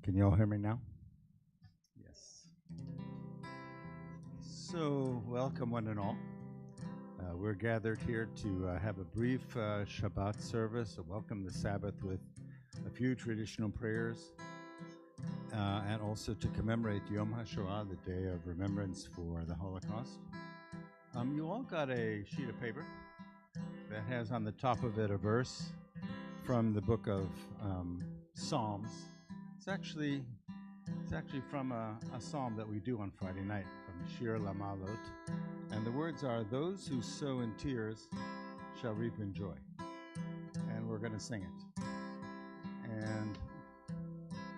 Can you all hear me now? Yes. So, welcome one and all. We're gathered here to have a brief Shabbat service, a welcome the Sabbath with a few traditional prayers, and also to commemorate Yom HaShoah, the day of remembrance for the Holocaust. You all got a sheet of paper that has on the top of it a verse from the book of Psalms. It's actually from a psalm that we do on Friday night, from Shir Lamalot. And the words are, "Those who sow in tears shall reap in joy." And we're going to sing it. And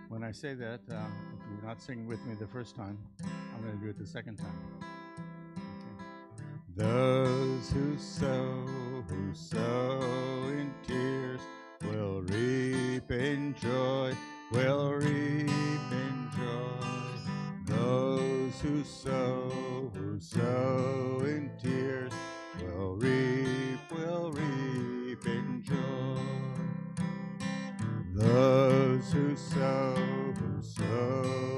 when I say that, if you're not singing with me the first time, I'm going to do it the second time. Okay. Those who sow in tears will reap in joy, will reap in joy. Those who sow in tears will reap in joy. Those who sow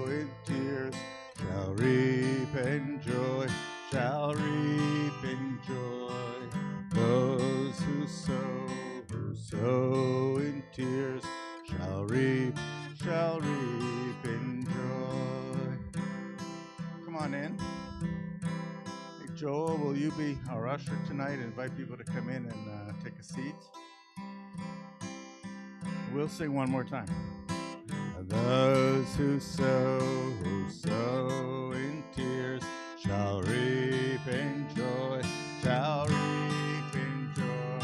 in tears shall reap in joy, shall reap in joy. Those who sow in tears shall reap in joy. Come on in. Hey, Joel, will you be our usher tonight and invite people to come in and take a seat? We'll sing one more time. Those who sow in tears shall reap in joy, shall reap in joy.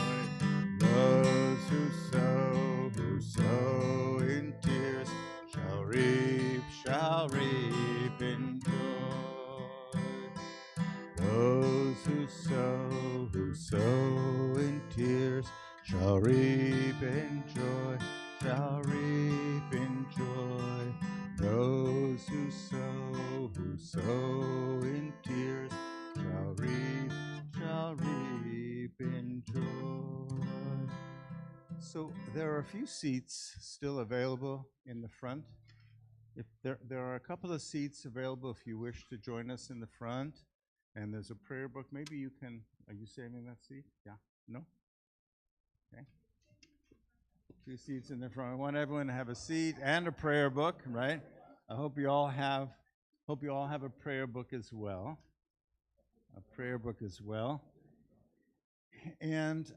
Those who sow in tears shall reap in joy. Those who sow in tears shall reap in joy, shall reap in joy. Those who sow in tears shall reap in joy. So there are a few seats still available in the front. If there are a couple of seats available if you wish to join us in the front, and there's a prayer book. Maybe you can. Are you saving that seat? Yeah. No. Okay. Two seats in the front. I want everyone to have a seat and a prayer book, right? I hope you all have a prayer book as well. And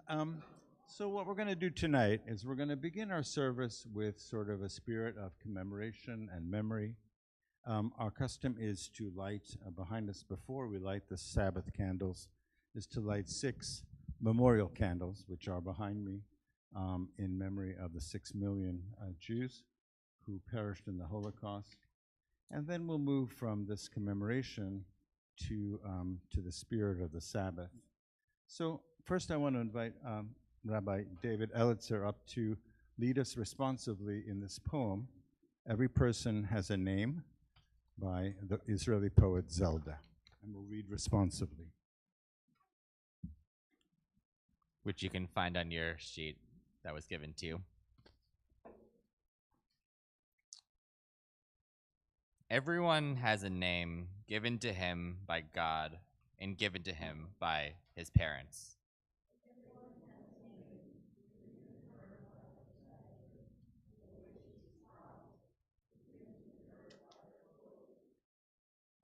so what we're going to do tonight is we're going to begin our service with sort of a spirit of commemoration and memory. Our custom is to light behind us, before we light the Sabbath candles, is to light 6 memorial candles, which are behind me, in memory of the 6 million Jews who perished in the Holocaust. And then we'll move from this commemoration to the spirit of the Sabbath. So first I want to invite Rabbi David Elitzer up to lead us responsively in this poem. Every Person Has a Name, by the Israeli poet Zelda. And we'll read responsively. Which you can find on your sheet that was given to you. Everyone has a name given to him by God and given to him by his parents.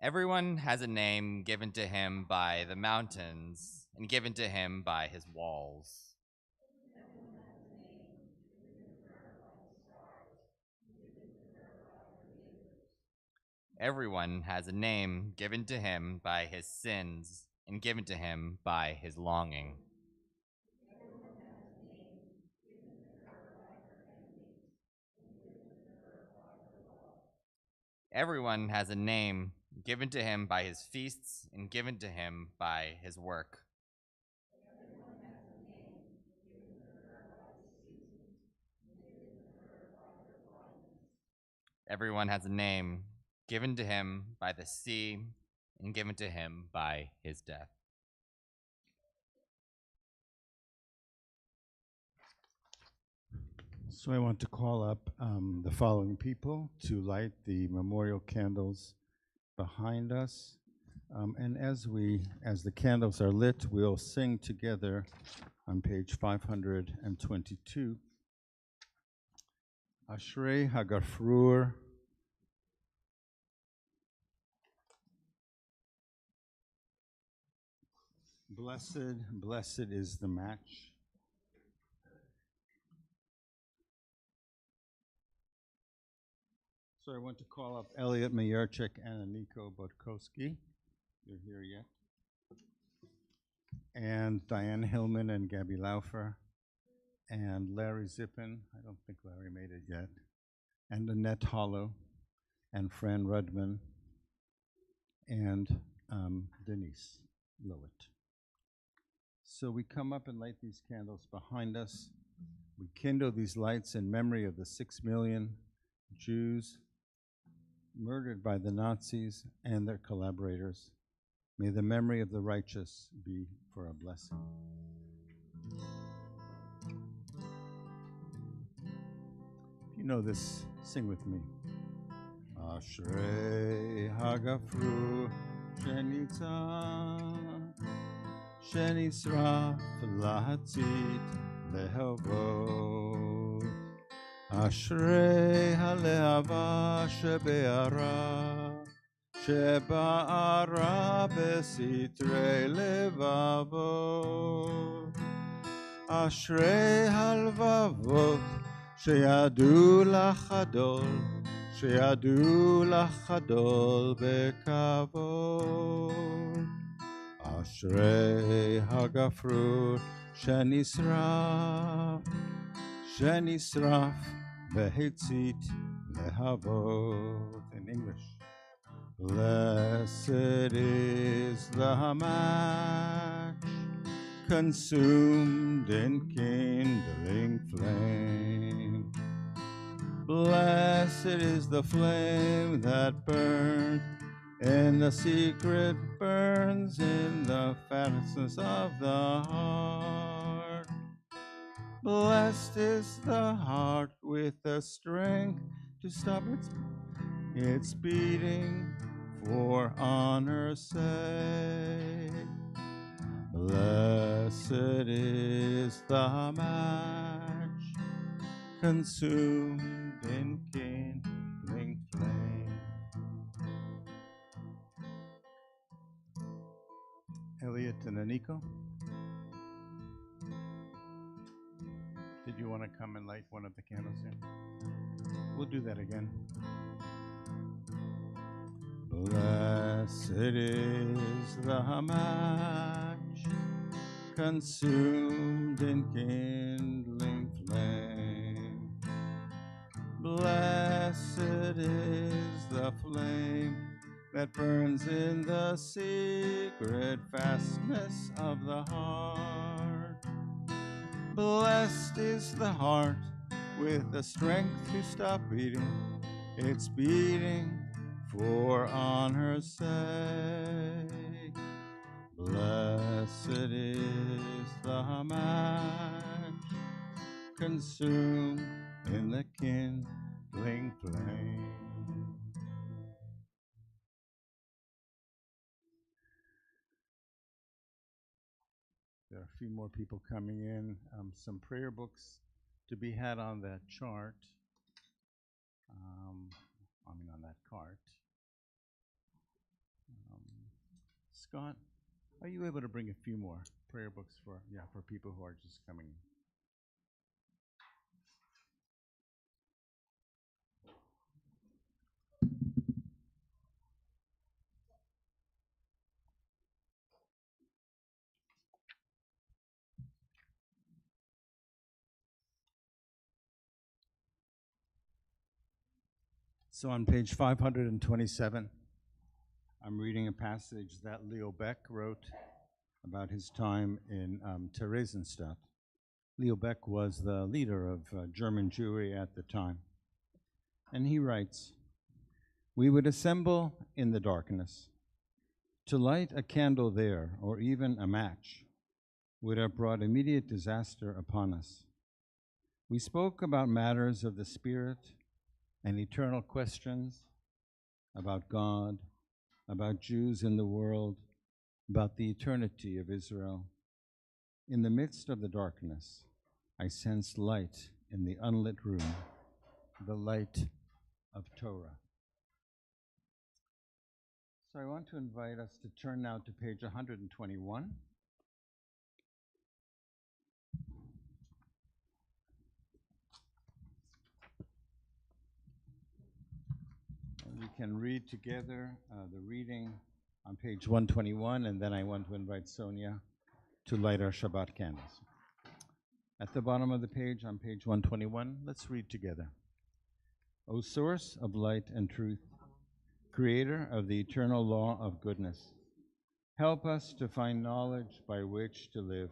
Everyone has a name given to him by the mountains and given to him by his walls. Everyone has a name given to him by his sins and given to him by his longing. Everyone has a name given to him by his feasts and given to him by his work. Everyone has a name given to him by the sea and given to him by his death. So I want to call up the following people to light the memorial candles behind us. And as the candles are lit, we'll sing together on page 522. Ashrei Hagafrur. Blessed is the match. So I want to call up Elliot Mayerchik and Aniko Bodkowski. You're here yet? And Diane Hillman and Gabby Laufer. And Larry Zippin. I don't think Larry made it yet. And Annette Hollow. And Fran Rudman. And Denise Lowett. So we come up and light these candles behind us. We kindle these lights in memory of the 6 million Jews murdered by the Nazis and their collaborators. May the memory of the righteous be for a blessing. If you know this, sing with me. Ashrei Hagafru Shenitzah Shenisraf Lahatzit Lehavot Ashrei Halehava Shebe'ara Sheba'ara Besitrei Levavot Ashrei Halvavot Sheyadu Lachadol Sheyadu Lachadol Bekavod Ashrei Hagafrut Shenisraf Behitzit Lehavot. In English. Blessed is the match consumed in kindling flame. Blessed is the flame that burns in the secret, burns in the fastness of the heart. Blessed is the heart with the strength to stop its beating for honor's sake. Blessed is the match consumed in kindling flame. Elliot and Aniko, did you want to come and light one of the candles here? We'll do that again. Blessed is the match consumed in kindling flame. Blessed is the flame that burns in the secret fastness of the heart. Blessed is the heart with the strength to stop beating, its beating for honor's sake. Blessed is the match consumed in the kindling flame. There are a few more people coming in. Some prayer books to be had on that chart. On that cart. Scott, are you able to bring a few more prayer books for people who are just coming in? So on page 527, I'm reading a passage that Leo Beck wrote about his time in Theresienstadt. Leo Beck was the leader of German Jewry at the time. And he writes, "We would assemble in the darkness. To light a candle there, or even a match, would have brought immediate disaster upon us. We spoke about matters of the Spirit and eternal questions about God, about Jews in the world, about the eternity of Israel. In the midst of the darkness, I sensed light in the unlit room, the light of Torah. So I want to invite us to turn now to page 121. And we can read together the reading on page 121, and then I want to invite Sonia to light our Shabbat candles. At the bottom of the page, on page 121, let's read together. O source of light and truth, creator of the eternal law of goodness, help us to find knowledge by which to live.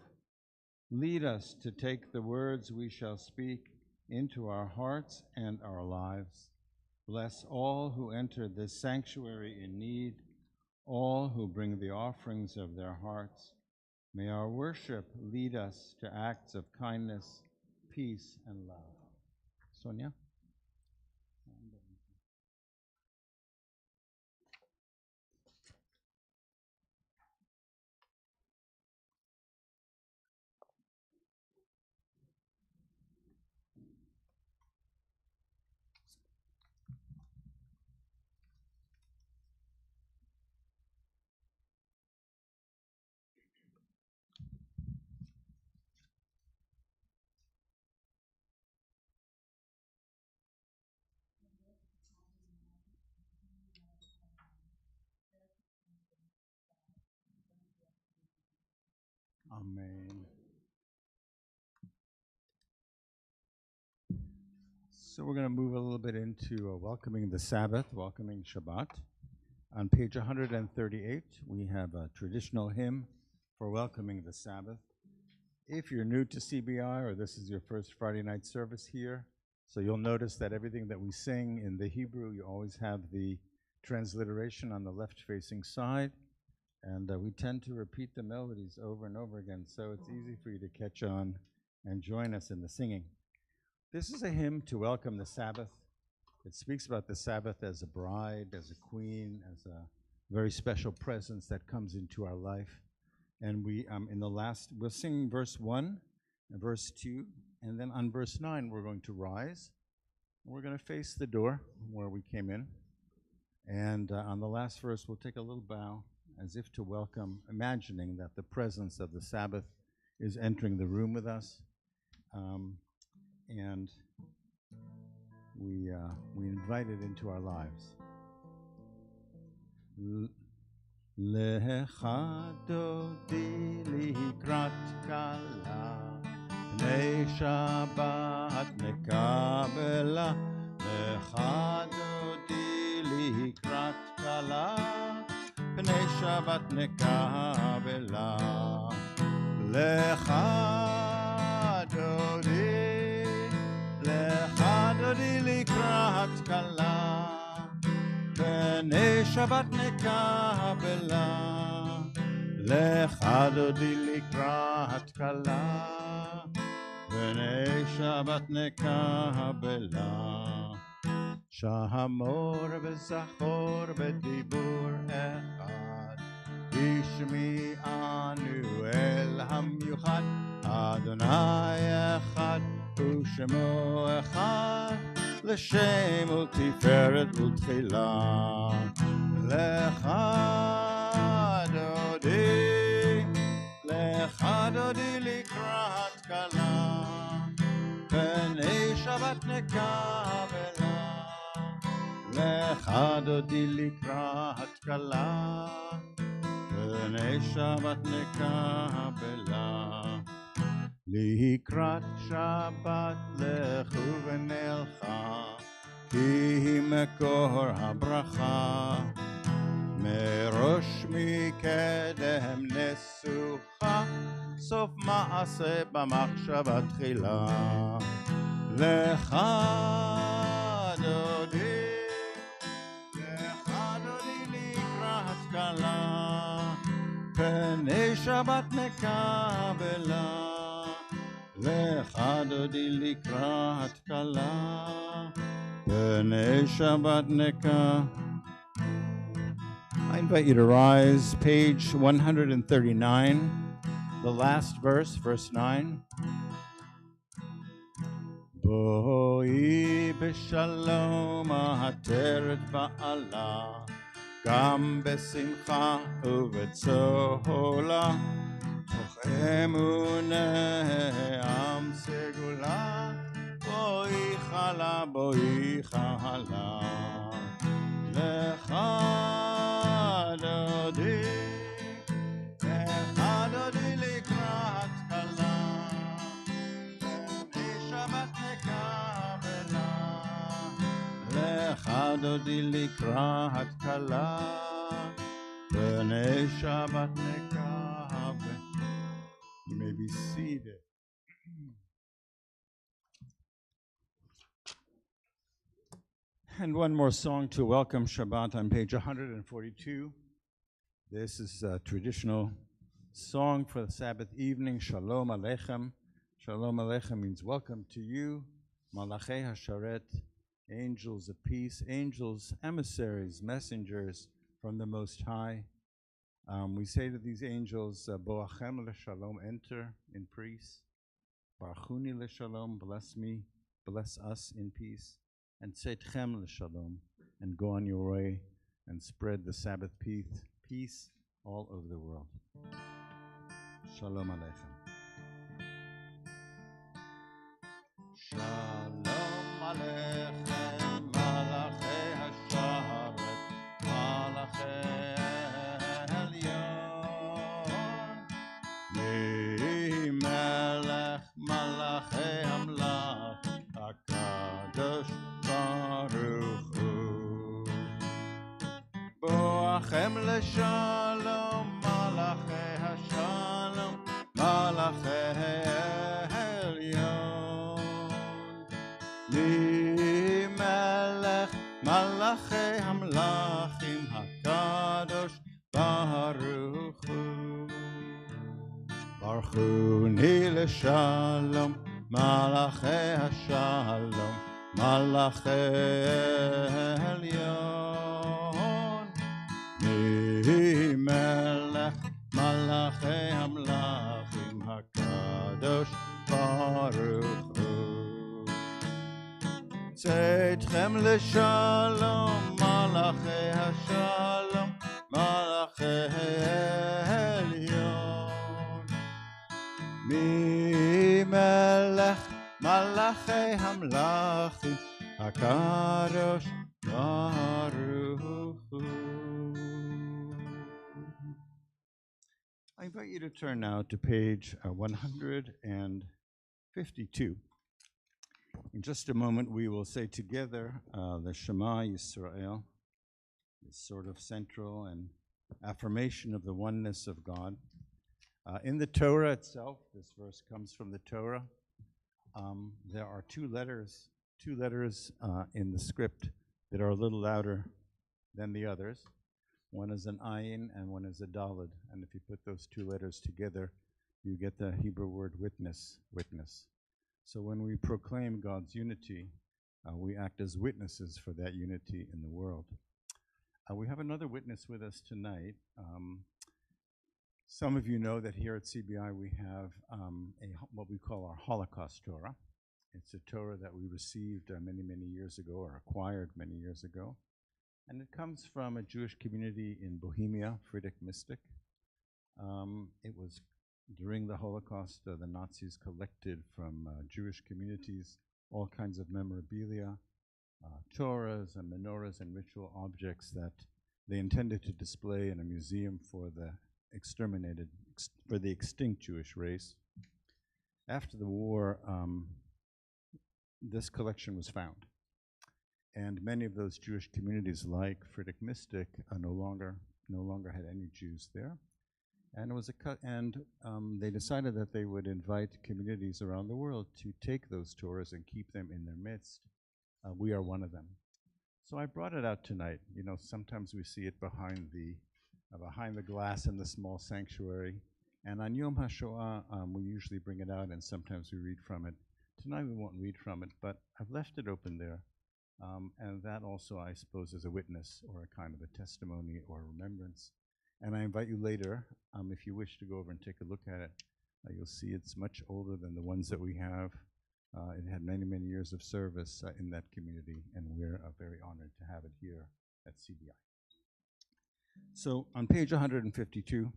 Lead us to take the words we shall speak into our hearts and our lives. Bless all who enter this sanctuary in need, all who bring the offerings of their hearts. May our worship lead us to acts of kindness, peace, and love. Sonia? Amen. So we're going to move a little bit into welcoming the Sabbath, welcoming Shabbat. On page 138, we have a traditional hymn for welcoming the Sabbath. If you're new to CBI or this is your first Friday night service here, so you'll notice that everything that we sing in the Hebrew, you always have the transliteration on the left-facing side. And we tend to repeat the melodies over and over again, so it's easy for you to catch on and join us in the singing. This is a hymn to welcome the Sabbath. It speaks about the Sabbath as a bride, as a queen, as a very special presence that comes into our life. And we'll sing verse 1 and verse 2, and then on verse 9 we're going to rise. And we're going to face the door where we came in. And on the last verse we'll take a little bow, as if to welcome, imagining that the presence of the Sabbath is entering the room with us. And we invite it into our lives. Lecha dodi likrat kala, pnei Shabbat nekabela. Lecha dodi likrat kala, pnei Shabbat nekabela. Lecha dodi likrat kala, pnei Shabbat nekabela. Lecha dodi likrat kala, pnei Shabbat nekabela. Shahamor v'zachor b'dibur echad, Ishmi'anu el hamiuchad, Adonai echad u'shemo echad, L'shem u'tiferet u'tchila. Lecha dodi likrat kala, pnei Shabbat nekabela. Lecha dodi likrat kala, pnei Shabbat nekabela. Likrat Shabbat lechu v'nelcha, ki mekor habracha. Merosh mikedem nesucha, sof ma'aseh b'machshava tchila. Lecha dodi likrat kala, pnei Shabbat nekabela. לך דודי לקראת כלה, בני שבת נקה. I invite you to rise, page 139, the last verse, verse 9. בואי בשלום העטרת בעלה, גם בשמחה ובצהלה, תוך אמונה עם סגולה, בואי חלה, בואי חלה. לך דודי, לך דודי לקראת כלה, בני שבת נקבלה. לך דודי לקראת כלה, בני שבת נקבלה. You may be seated. And one more song to welcome Shabbat on page 142. This is a traditional song for the Sabbath evening, Shalom Aleichem. Shalom Aleichem means welcome to you, Malachei HaSharet, angels of peace, angels, emissaries, messengers from the Most High. We say to these angels, Boachem LeShalom, enter in peace. Barchuni LeShalom, bless me, bless us in peace. And Tzedchem l'shalom, and go on your way and spread the Sabbath peace all over the world. Shalom Aleichem. Shalom Aleichem, Malachei HaSharet, Malachei Elyon, Melech Malachei Amlach, HaKadosh Baruch Hu. Boachem l'shalom, Malachei HaShalom, Malachei Elyon, Melech Malachei Hamlachim, HaKadosh Baruch Hu. Barchuni l'shalom, Malachei HaShalom, Malachei Elyon, Melech Malachei Hamlachim, HaKadosh Baruch Hu. Tzedchem l'shalom, Malachei HaShalom, Malachei Elyon, Melech Malachei Hamlachim, HaKadosh Baruch Hu. I invite you to turn now to page 152. In just a moment, we will say together the Shema Yisrael, this sort of central and affirmation of the oneness of God. In the Torah itself, this verse comes from the Torah. There are two letters in the script that are a little louder than the others. One is an ayin and one is a daled. And if you put those two letters together, you get the Hebrew word witness, witness. So when we proclaim God's unity, we act as witnesses for that unity in the world. We have another witness with us tonight. Some of you know that here at CBI we have what we call our Holocaust Torah. It's a Torah that we received many, many years ago, or acquired many years ago. And it comes from a Jewish community in Bohemia, Friedrich Mystic. It was during the Holocaust, the Nazis collected from Jewish communities all kinds of memorabilia, Torahs and menorahs and ritual objects that they intended to display in a museum for the extinct Jewish race. After the war, this collection was found. And many of those Jewish communities, like Friedrich Mystic, no longer had any Jews there. And it was they decided that they would invite communities around the world to take those Torahs and keep them in their midst. We are one of them. So I brought it out tonight. Sometimes we see it behind the glass in the small sanctuary. And on Yom HaShoah, we usually bring it out and sometimes we read from it. Tonight we won't read from it, but I've left it open there. And that also, I suppose, is a witness or a kind of a testimony or remembrance. And I invite you later, if you wish to go over and take a look at it. You'll see it's much older than the ones that we have. It had many, many years of service in that community, and we're very honored to have it here at CBI. So on page 152,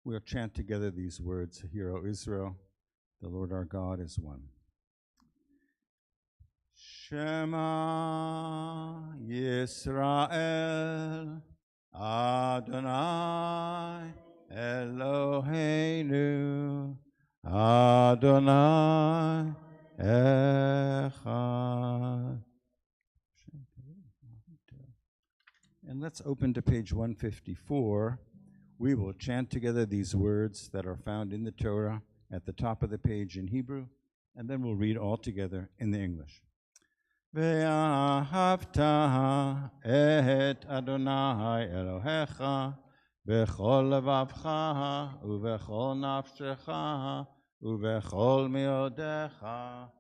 we'll chant together these words, Hear, O Israel, the Lord our God is one. Shema Yisrael, Adonai Eloheinu, Adonai Echad. And let's open to page 154. We will chant together these words that are found in the Torah at the top of the page in Hebrew, and then we'll read all together in the English. Ve'ahavta et Adonai Elohecha bechol levavcha uvechol nafshecha uvechol miodecha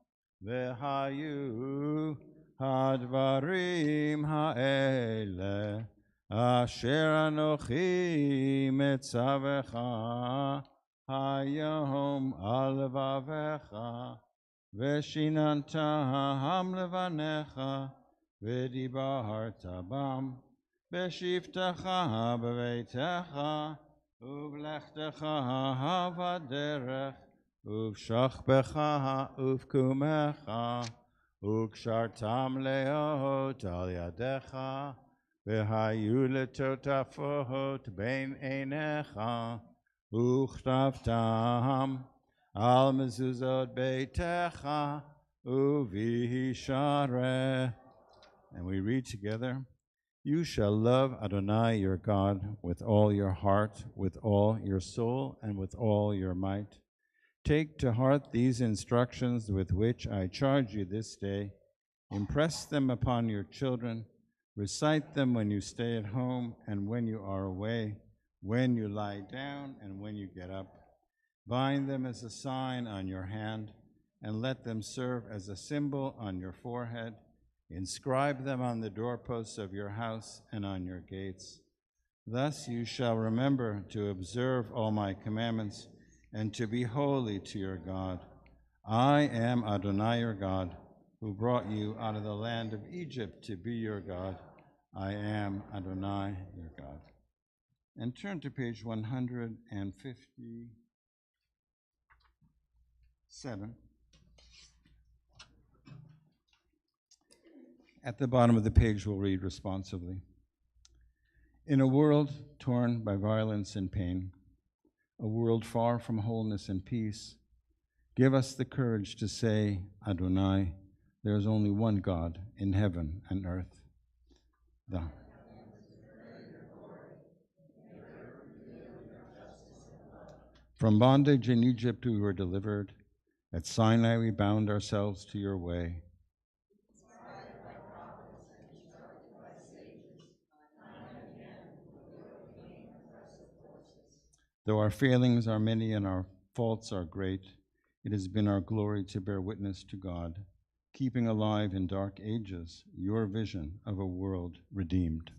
vehayu hadvarim ha'ele asher anochi metzavecha hayom al levavecha Veshinantaham levanecha, vedibarta bam, beshivtecha beveitecha, uvlechtecha havaderech, uvshachbecha uvkumecha, ukshartam leot al yadecha, vehayu letotafot bein einecha, uchtavtam Al mezuzot beitecha uvihishareh. And we read together, You shall love Adonai your God with all your heart, with all your soul, and with all your might. Take to heart these instructions with which I charge you this day. Impress them upon your children. Recite them when you stay at home and when you are away, when you lie down and when you get up. Bind them as a sign on your hand, and let them serve as a symbol on your forehead. Inscribe them on the doorposts of your house and on your gates. Thus you shall remember to observe all my commandments and to be holy to your God. I am Adonai your God, who brought you out of the land of Egypt to be your God. I am Adonai your God. And turn to page 157. At the bottom of the page, we'll read responsively. In a world torn by violence and pain, a world far from wholeness and peace, give us the courage to say, Adonai, there is only one God in heaven and earth. From bondage in Egypt we were delivered. At Sinai we bound ourselves to your way. Though our failings are many and our faults are great, it has been our glory to bear witness to God, keeping alive in dark ages your vision of a world redeemed.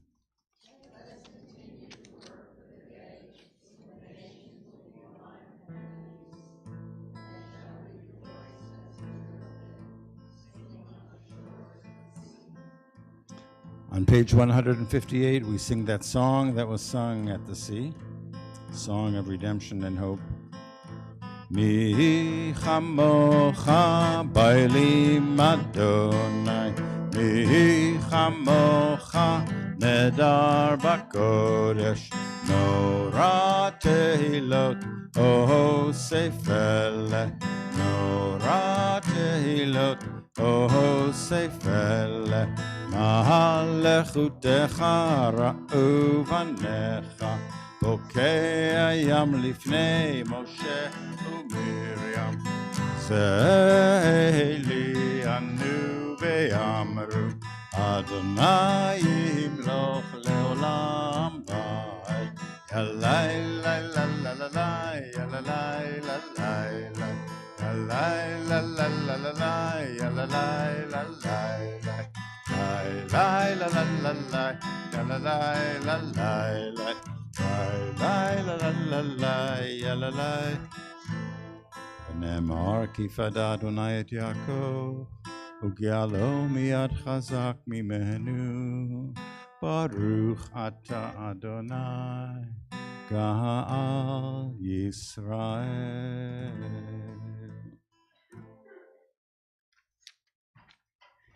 On page 158, we sing that song that was sung at the sea, Song of Redemption and Hope. Mi chamocha bailim Adonai, mi chamocha nedar bakodesh, nora tehilot o seifele, nora tehilot o seifele. Malechutecha ra'u vanecha, bokei hayam lifnei Moshe uMiriam. Seili anu ve'amru, Adonai yimloch leolam va'ed. Yalai la la la la la ya la la la la la la la la la la la ya la la la la la la la la la ya la la la la la la la la ya la la ונאמר כי פדה אדוני את יעקב וגאלו מיד חזק ממנו ברוך אתה אדוני גאל ישראל.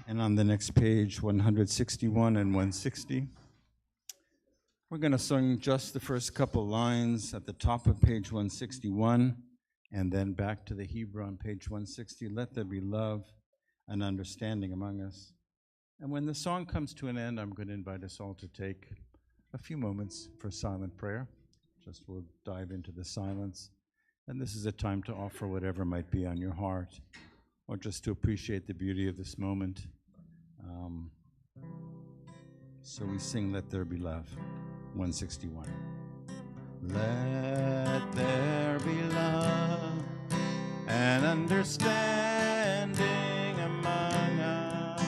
And on the next page, 161 and 160, we're going to sing just the first couple lines at the top of page 161 and then back to the Hebrew on page 160. Let there be love and understanding among us. And when the song comes to an end, I'm going to invite us all to take a few moments for silent prayer. Just we'll dive into the silence. And this is a time to offer whatever might be on your heart, or just to appreciate the beauty of this moment. So we sing Let There Be Love, 161. Let there be love and understanding among us.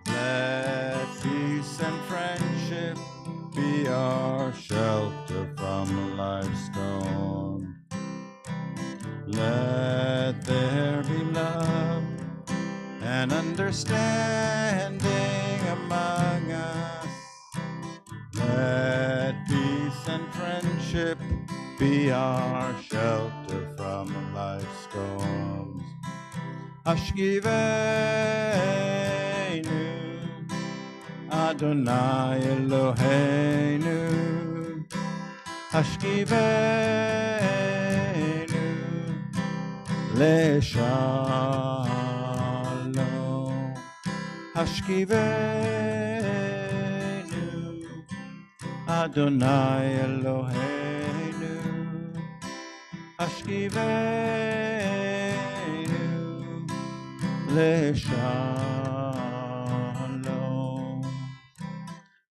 Let peace and friendship be our shelter from life's storm. Let there be love and understanding among us. Let peace and friendship be our shelter from life's storms. Hashkivenu, Adonai Eloheinu. Hashkivenu, Leshalom. Hashkivenu, Adonai Eloheinu, Hashkivenu, Leshalom.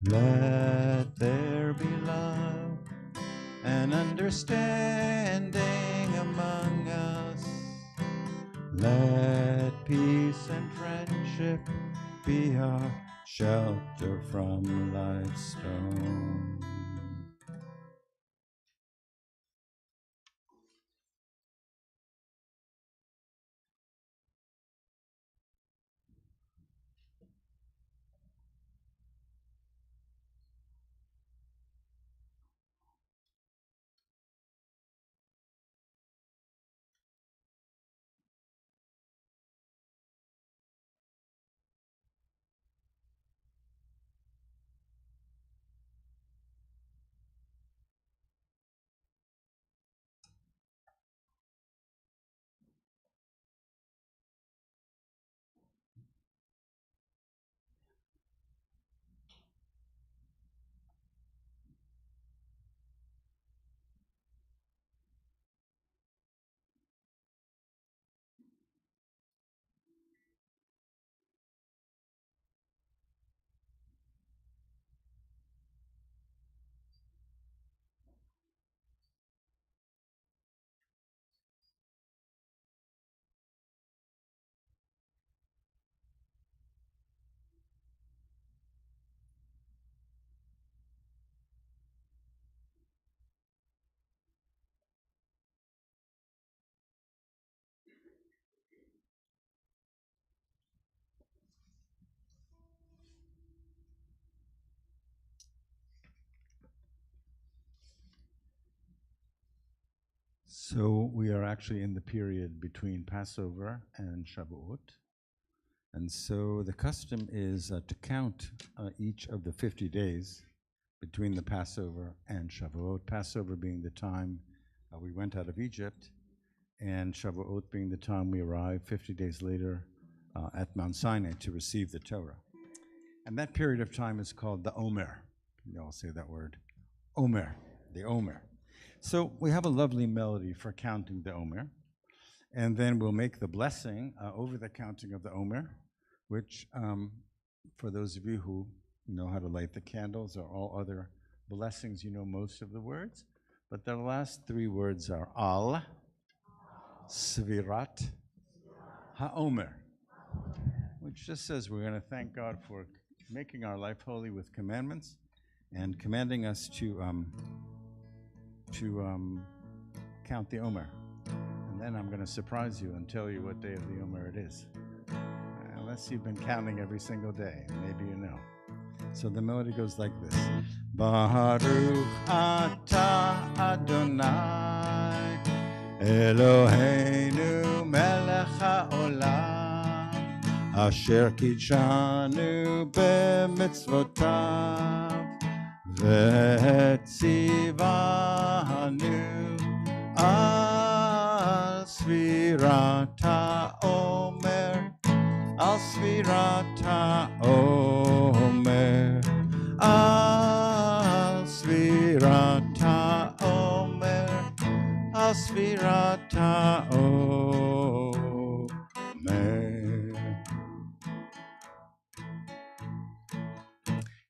Let there be love and understanding among us. Let peace and friendship be our shelter from life's storm. So we are actually in the period between Passover and Shavuot. And so the custom is to count each of the 50 days between the Passover and Shavuot. Passover being the time we went out of Egypt, and Shavuot being the time we arrived 50 days later at Mount Sinai to receive the Torah. And that period of time is called the Omer. You all say that word. Omer, the Omer. So we have a lovely melody for counting the Omer. And then we'll make the blessing over the counting of the Omer, which for those of you who know how to light the candles or all other blessings, you know most of the words. but the last three words are al, svirat, haomer, which just says we're going to thank God for making our life holy with commandments and commanding us to count the Omer. And then I'm going to surprise you and tell you what day of the Omer it is. Unless you've been counting every single day, maybe you know. So the melody goes like this. Baruch atah Adonai Eloheinu melech haolam asher kidshanu b'mitzvotav v'tzivanu al svirat haomer al svirat haomer al svirat haomer al svirat haomer.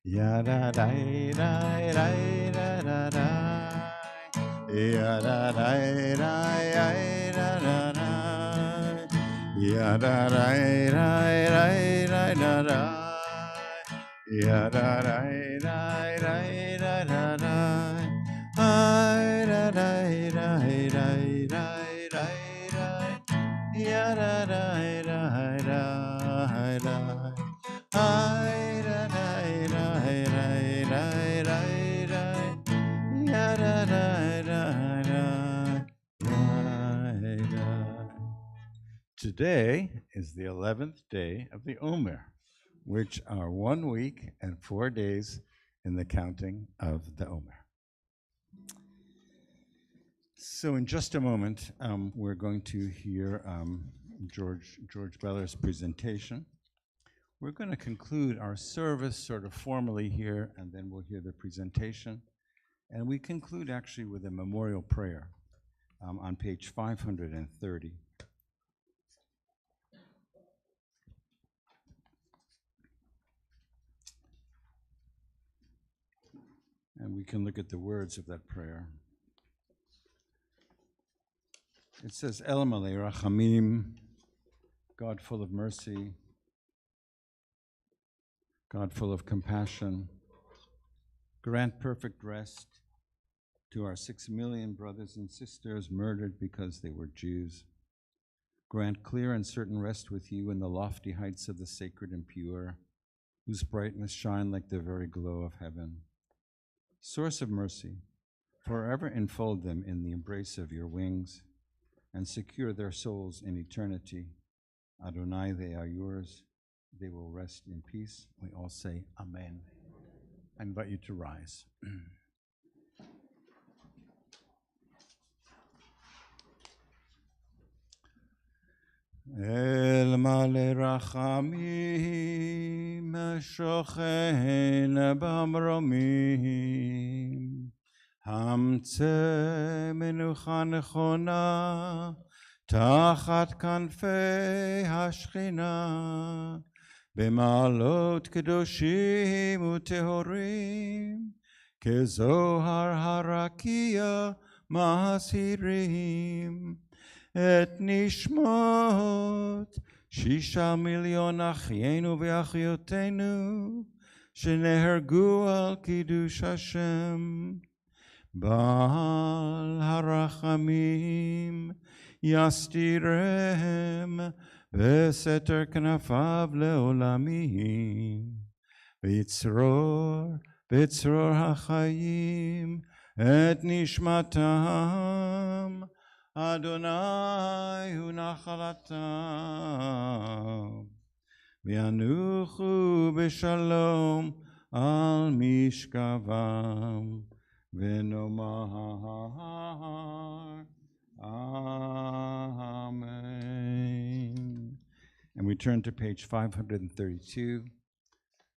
Yada da da da da da da. Yada da da da da da. Yada da da da da da. Yada da da da da da. Ay da da da da da da. Yada da da da da. Ay da da da da da da. Yada da da da da. Today is the 11th day of the Omer, which are 1 week and 4 days in the counting of the Omer. So in just a moment, we're going to hear George Beller's presentation. We're going to conclude our service sort of formally here, and then we'll hear the presentation. And we conclude actually with a memorial prayer on page 530. And we can look at the words of that prayer. It says, El Malei Rachamim, God full of mercy, God full of compassion, grant perfect rest to our 6 million brothers and sisters murdered because they were Jews. Grant clear and certain rest with you in the lofty heights of the sacred and pure, whose brightness shine like the very glow of heaven. Source of mercy, forever enfold them in the embrace of your wings and secure their souls in eternity. Adonai, they are yours. They will rest in peace. We all say Amen. I invite you to rise. El male rachamim shochen b'amromim Hamtze menucha nechona tachat kanfei hashchina b'ma'alot kedoshim utehorim kezohar harakia mahasirim et nishmot 6 מיליון אחינו ואחיותינו שנהרגו על קידוש השם. בעל הרחמים יסתירם בסתר כנפיו לעולמים ויצרור בצרור החיים את נשמתם. Adonai hu nachalatam v'yanuchu b'shalom al mishkavam v'nomar Amen. And we turn to page 532.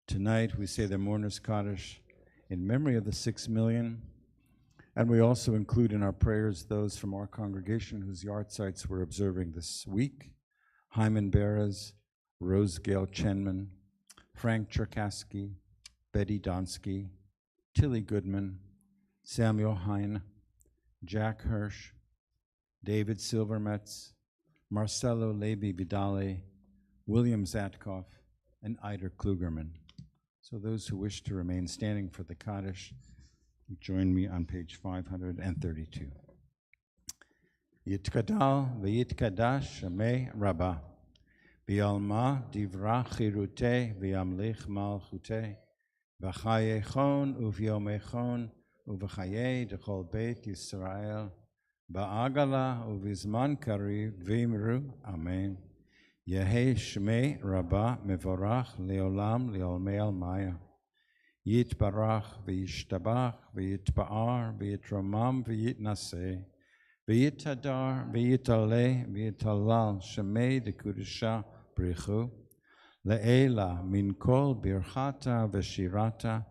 Tonight we say the Mourner's Kaddish in memory of the 6 million. And we also include in our prayers those from our congregation whose yahrzeits we're observing this week. Hyman Beres, Rose Gail Chenman, Frank Cherkasky, Betty Donsky, Tilly Goodman, Samuel Hine, Jack Hirsch, David Silvermetz, Marcelo Levi Vidale, William Zatkoff, and Eider Klugerman. So those who wish to remain standing for the Kaddish, join me on page 532. Yitkadal v'yitkadash Shemei Rabbah, v'yalma divra chirutei v'yamlich malchutei, v'chayechon uv'yomechon uv'chayei dechol beit Yisrael, ba'agala uv'izman kariv v'imru, Amen. Yehei Shmei Rabbah mevorach leolam leolmei almaya. Yitbarach v'yishtabach v'yitba'ar v'yitromam v'yitnaseh v'yitadar v'yitaleh v'yitalal Shemei dekudusha brichu le'ela min kol birchata v'shirata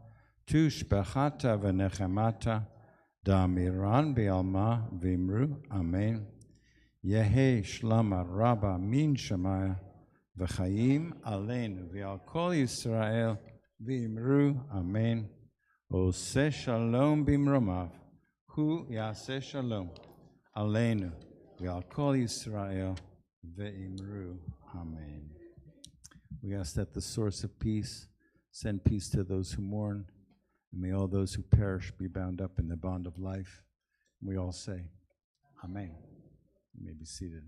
tushbechata v'nechemata da'amiran b'alma v'imru, Amen. Yehei shlama rabba min shemaya v'chayim aleinu v'al kol Yisrael v'imru, Amen. Oseh shalom b'imromav, hu yaseh shalom aleinu v'al kol Yisrael v'imru, Amen. We ask that the source of peace send peace to those who mourn, and may all those who perish be bound up in the bond of life. We all say, Amen. You may be seated.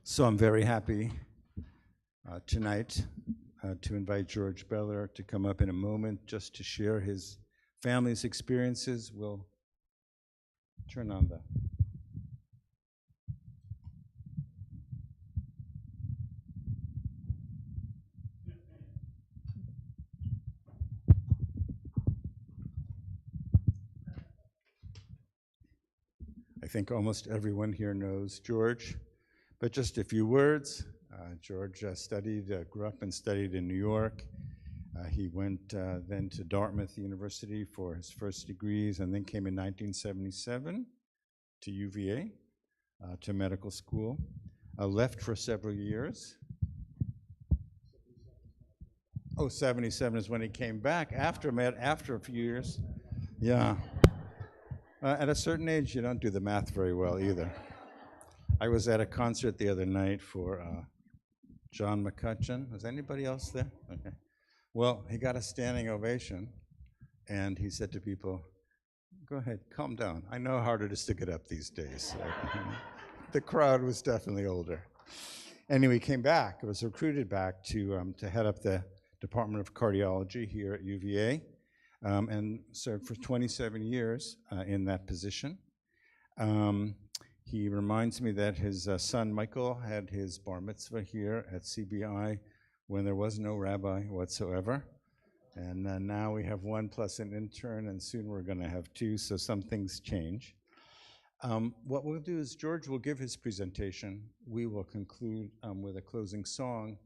So I'm very happy tonight to invite George Beller to come up in a moment just to share his family's experiences. We'll turn on the... I think almost everyone here knows George, but just a few words. George grew up and studied in New York. He went then to Dartmouth University for his first degrees, and then came in 1977 to UVA, to medical school. Left for several years. Oh, 77 is when he came back after a few years. Yeah. At a certain age, you don't do the math very well either. I was at a concert the other night for John McCutcheon. Was anybody else there? Okay. Well, he got a standing ovation, and he said to people, go ahead, calm down. I know how hard it is to get up these days. The crowd was definitely older. Anyway, he came back. He was recruited back to head up the Department of Cardiology here at UVA, and served for 27 years in that position. He reminds me that his son Michael had his bar mitzvah here at CBI when there was no rabbi whatsoever. And now we have one plus an intern, and soon we're going to have two, so some things change. What we'll do is George will give his presentation. We will conclude with a closing song,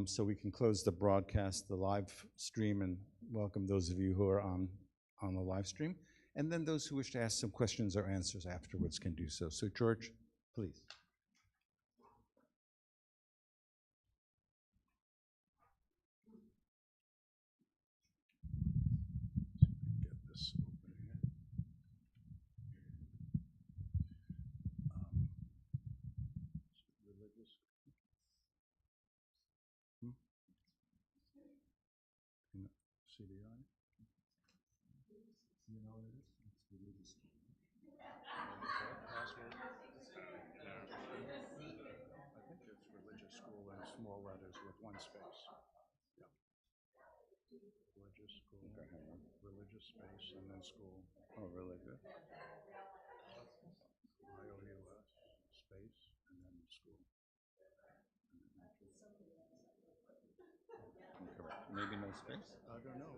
so we can close the broadcast, the live stream, and welcome those of you who are on the live stream. And then those who wish to ask some questions or answers afterwards can do so. So George, please. Get this open here. Religious. CDI. You know what it is? It's religious. Password. I think it's religious school in small letters with one space. Yeah. Religious school. Okay, hang on. Religious space and then school. Oh, really good. IOUS space and then school. Correct. Maybe no space? I don't know.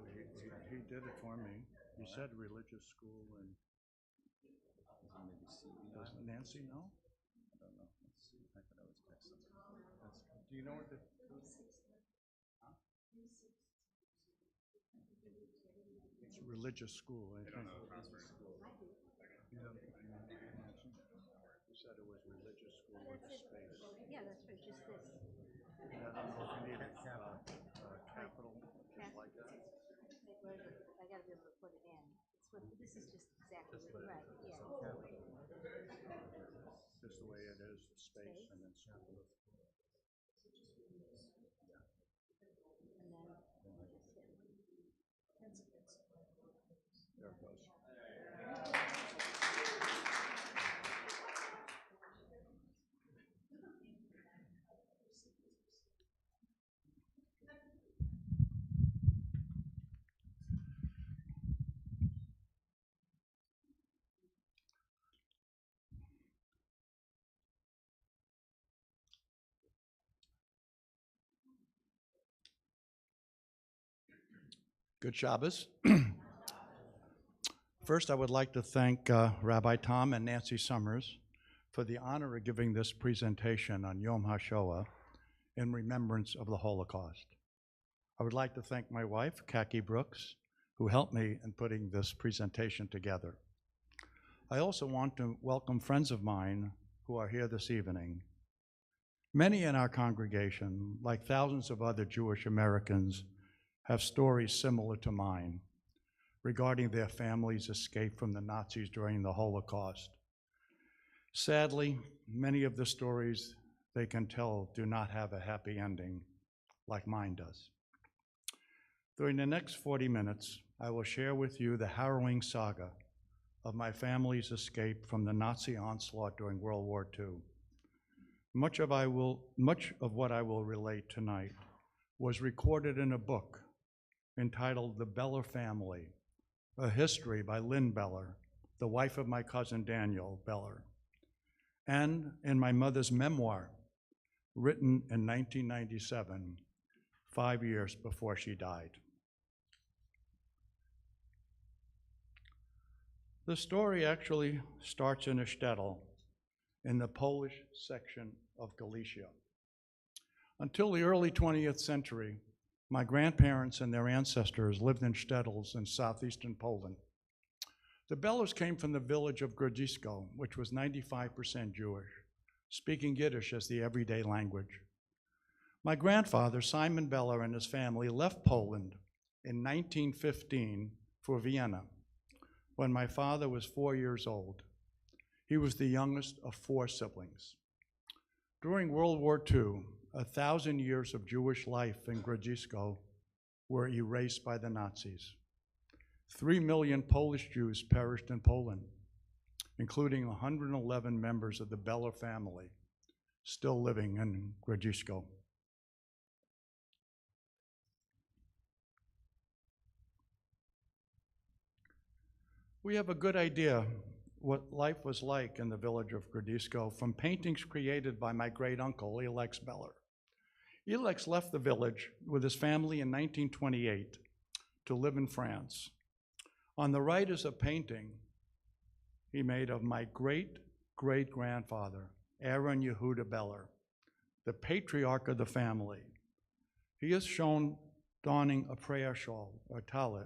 He did it for me. He said religious school, and Maybe CB. does Nancy know? I don't know. Let's see. I could always text something. Do you know what the? Huh? It's religious school, I think. He said it was religious school with a space. Yeah, that's right, just this. And I don't know if you need a capital, just like that. I gotta be able to put it in. This is just exactly right, yeah. Just the way it is, space and then school. And then just hit. There it goes. Good Shabbos. First, I would like to thank Rabbi Tom and Nancy Summers for the honor of giving this presentation on Yom HaShoah in remembrance of the Holocaust. I would like to thank my wife, Kaki Brooks, who helped me in putting this presentation together. I also want to welcome friends of mine who are here this evening. Many in our congregation, like thousands of other Jewish Americans, have stories similar to mine regarding their families' escape from the Nazis during the Holocaust. Sadly, many of the stories they can tell do not have a happy ending like mine does. During the next 40 minutes, I will share with you the harrowing saga of my family's escape from the Nazi onslaught during World War II. Much of what I will relate tonight was recorded in a book entitled The Beller Family, a history by Lynn Beller, the wife of my cousin Daniel Beller, and in my mother's memoir, written in 1997, 5 years before she died. The story actually starts in a shtetl in the Polish section of Galicia. Until the early 20th century, my grandparents and their ancestors lived in shtetls in southeastern Poland. The Bellers came from the village of Grodzisko, which was 95% Jewish, speaking Yiddish as the everyday language. My grandfather, Simon Beller, and his family left Poland in 1915 for Vienna when my father was 4 years old. He was the youngest of 4 siblings. During World War II, 1,000 years of Jewish life in Grodzisko were erased by the Nazis. 3 million Polish Jews perished in Poland, including 111 members of the Beller family still living in Grodzisko. We have a good idea what life was like in the village of Grodzisko from paintings created by my great-uncle, Elex Beller. Elex left the village with his family in 1928 to live in France. On the right is a painting he made of my great-great-grandfather, Aaron Yehuda Beller, the patriarch of the family. He is shown donning a prayer shawl, or talit,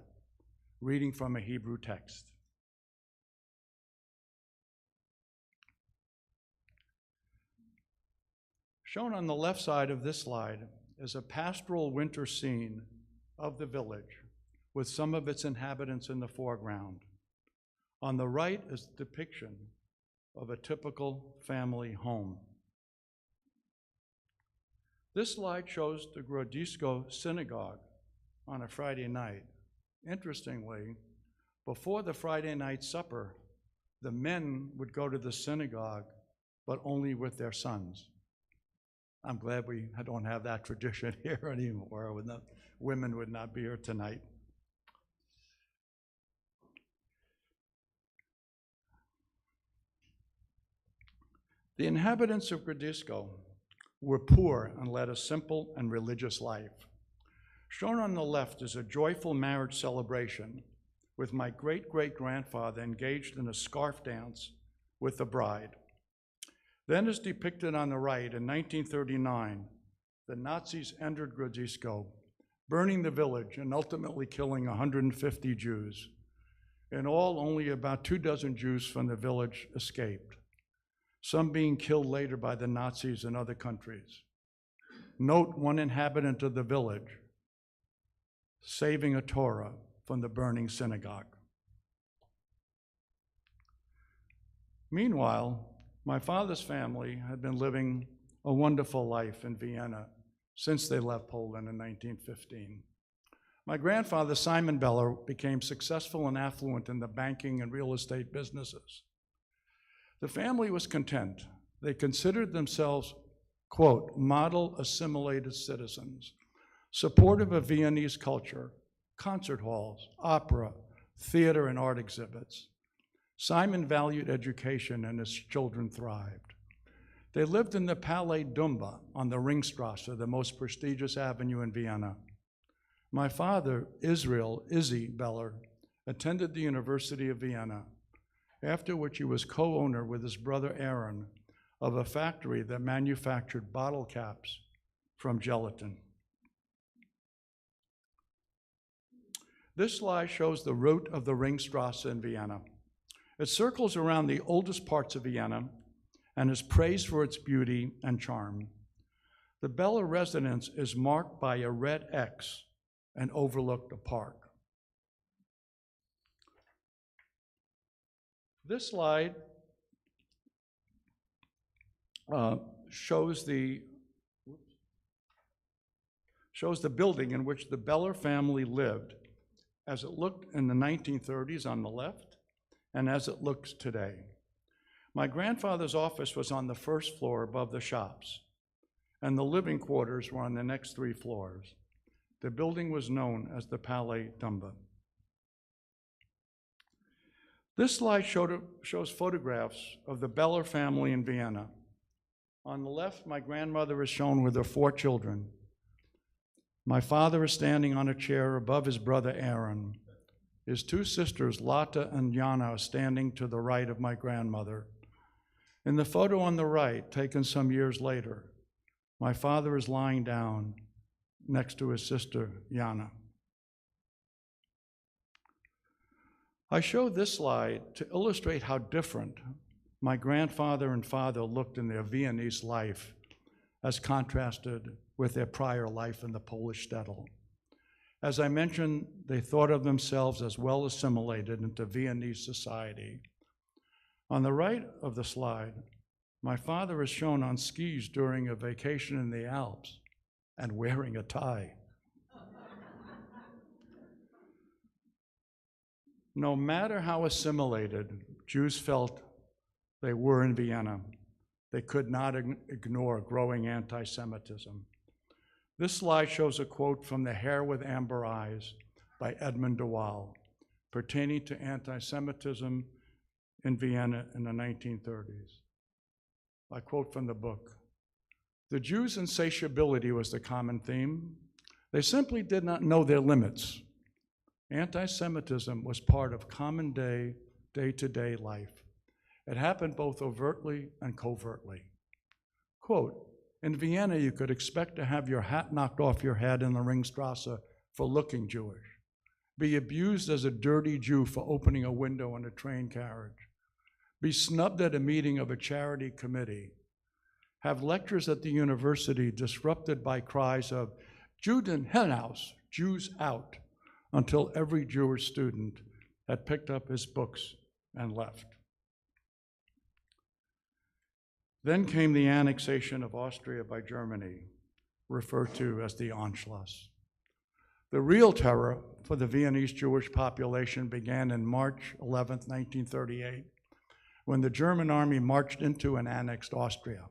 reading from a Hebrew text. Shown on the left side of this slide is a pastoral winter scene of the village with some of its inhabitants in the foreground. On the right is a depiction of a typical family home. This slide shows the Grodzisko synagogue on a Friday night. Interestingly, before the Friday night supper, the men would go to the synagogue, but only with their sons. I'm glad we don't have that tradition here anymore. Women would not be here tonight. The inhabitants of Grodzisko were poor and led a simple and religious life. Shown on the left is a joyful marriage celebration with my great-great-grandfather engaged in a scarf dance with the bride. Then, as depicted on the right, in 1939, the Nazis entered Grodzisko, burning the village and ultimately killing 150 Jews. In all, only about 24 Jews from the village escaped, some being killed later by the Nazis in other countries. Note one inhabitant of the village saving a Torah from the burning synagogue. Meanwhile, my father's family had been living a wonderful life in Vienna since they left Poland in 1915. My grandfather, Simon Beller, became successful and affluent in the banking and real estate businesses. The family was content. They considered themselves, quote, model assimilated citizens, supportive of Viennese culture, concert halls, opera, theater, and art exhibits. Simon valued education and his children thrived. They lived in the Palais Dumba on the Ringstrasse, the most prestigious avenue in Vienna. My father, Izzy Beller, attended the University of Vienna, after which he was co-owner with his brother Aaron of a factory that manufactured bottle caps from gelatin. This slide shows the route of the Ringstrasse in Vienna. It circles around the oldest parts of Vienna and is praised for its beauty and charm. The Beller residence is marked by a red X and overlooked a park. This slide shows the building in which the Beller family lived as it looked in the 1930s on the left and as it looks today. My grandfather's office was on the first floor above the shops, and the living quarters were on the next 3 floors. The building was known as the Palais Dumba. This slide shows photographs of the Beller family in Vienna. On the left, my grandmother is shown with her 4 children. My father is standing on a chair above his brother Aaron. His 2 sisters, Lotta and Jana, are standing to the right of my grandmother. In the photo on the right, taken some years later, my father is lying down next to his sister, Jana. I show this slide to illustrate how different my grandfather and father looked in their Viennese life as contrasted with their prior life in the Polish shtetl. As I mentioned, they thought of themselves as well assimilated into Viennese society. On the right of the slide, my father is shown on skis during a vacation in the Alps and wearing a tie. No matter how assimilated Jews felt they were in Vienna, they could not ignore growing anti-Semitism. This slide shows a quote from The Hare with Amber Eyes by Edmund de Waal, pertaining to anti-Semitism in Vienna in the 1930s. I quote from the book, "The Jews' insatiability was the common theme. They simply did not know their limits. Anti-Semitism was part of common day-to-day life. It happened both overtly and covertly." Quote, "In Vienna, you could expect to have your hat knocked off your head in the Ringstrasse for looking Jewish, be abused as a dirty Jew for opening a window in a train carriage, be snubbed at a meeting of a charity committee, have lectures at the university disrupted by cries of Juden hinaus, Jews out, until every Jewish student had picked up his books and left." Then came the annexation of Austria by Germany, referred to as the Anschluss. The real terror for the Viennese Jewish population began in March 11, 1938, when the German army marched into and annexed Austria.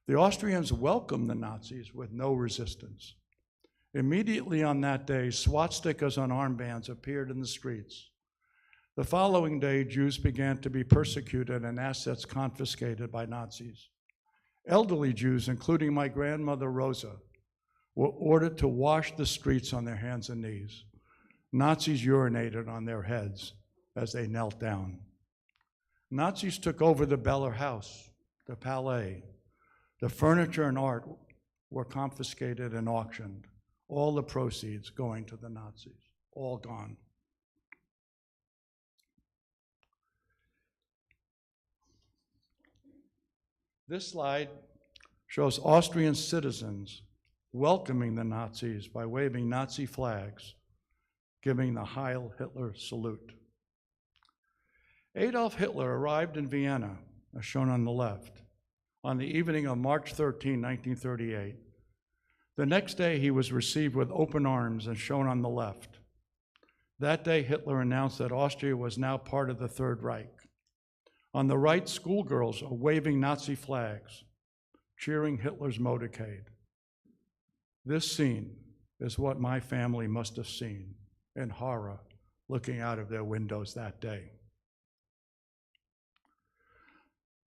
The Austrians welcomed the Nazis with no resistance. Immediately on that day, swastikas on armbands appeared in the streets. The following day, Jews began to be persecuted and assets confiscated by Nazis. Elderly Jews, including my grandmother Rosa, were ordered to wash the streets on their hands and knees. Nazis urinated on their heads as they knelt down. Nazis took over the Beller House, the Palais. The furniture and art were confiscated and auctioned, all the proceeds going to the Nazis, all gone. This slide shows Austrian citizens welcoming the Nazis by waving Nazi flags, giving the Heil Hitler salute. Adolf Hitler arrived in Vienna, as shown on the left, on the evening of March 13, 1938. The next day, he was received with open arms, as shown on the left. That day, Hitler announced that Austria was now part of the Third Reich. On the right, schoolgirls are waving Nazi flags, cheering Hitler's motorcade. This scene is what my family must have seen in horror looking out of their windows that day.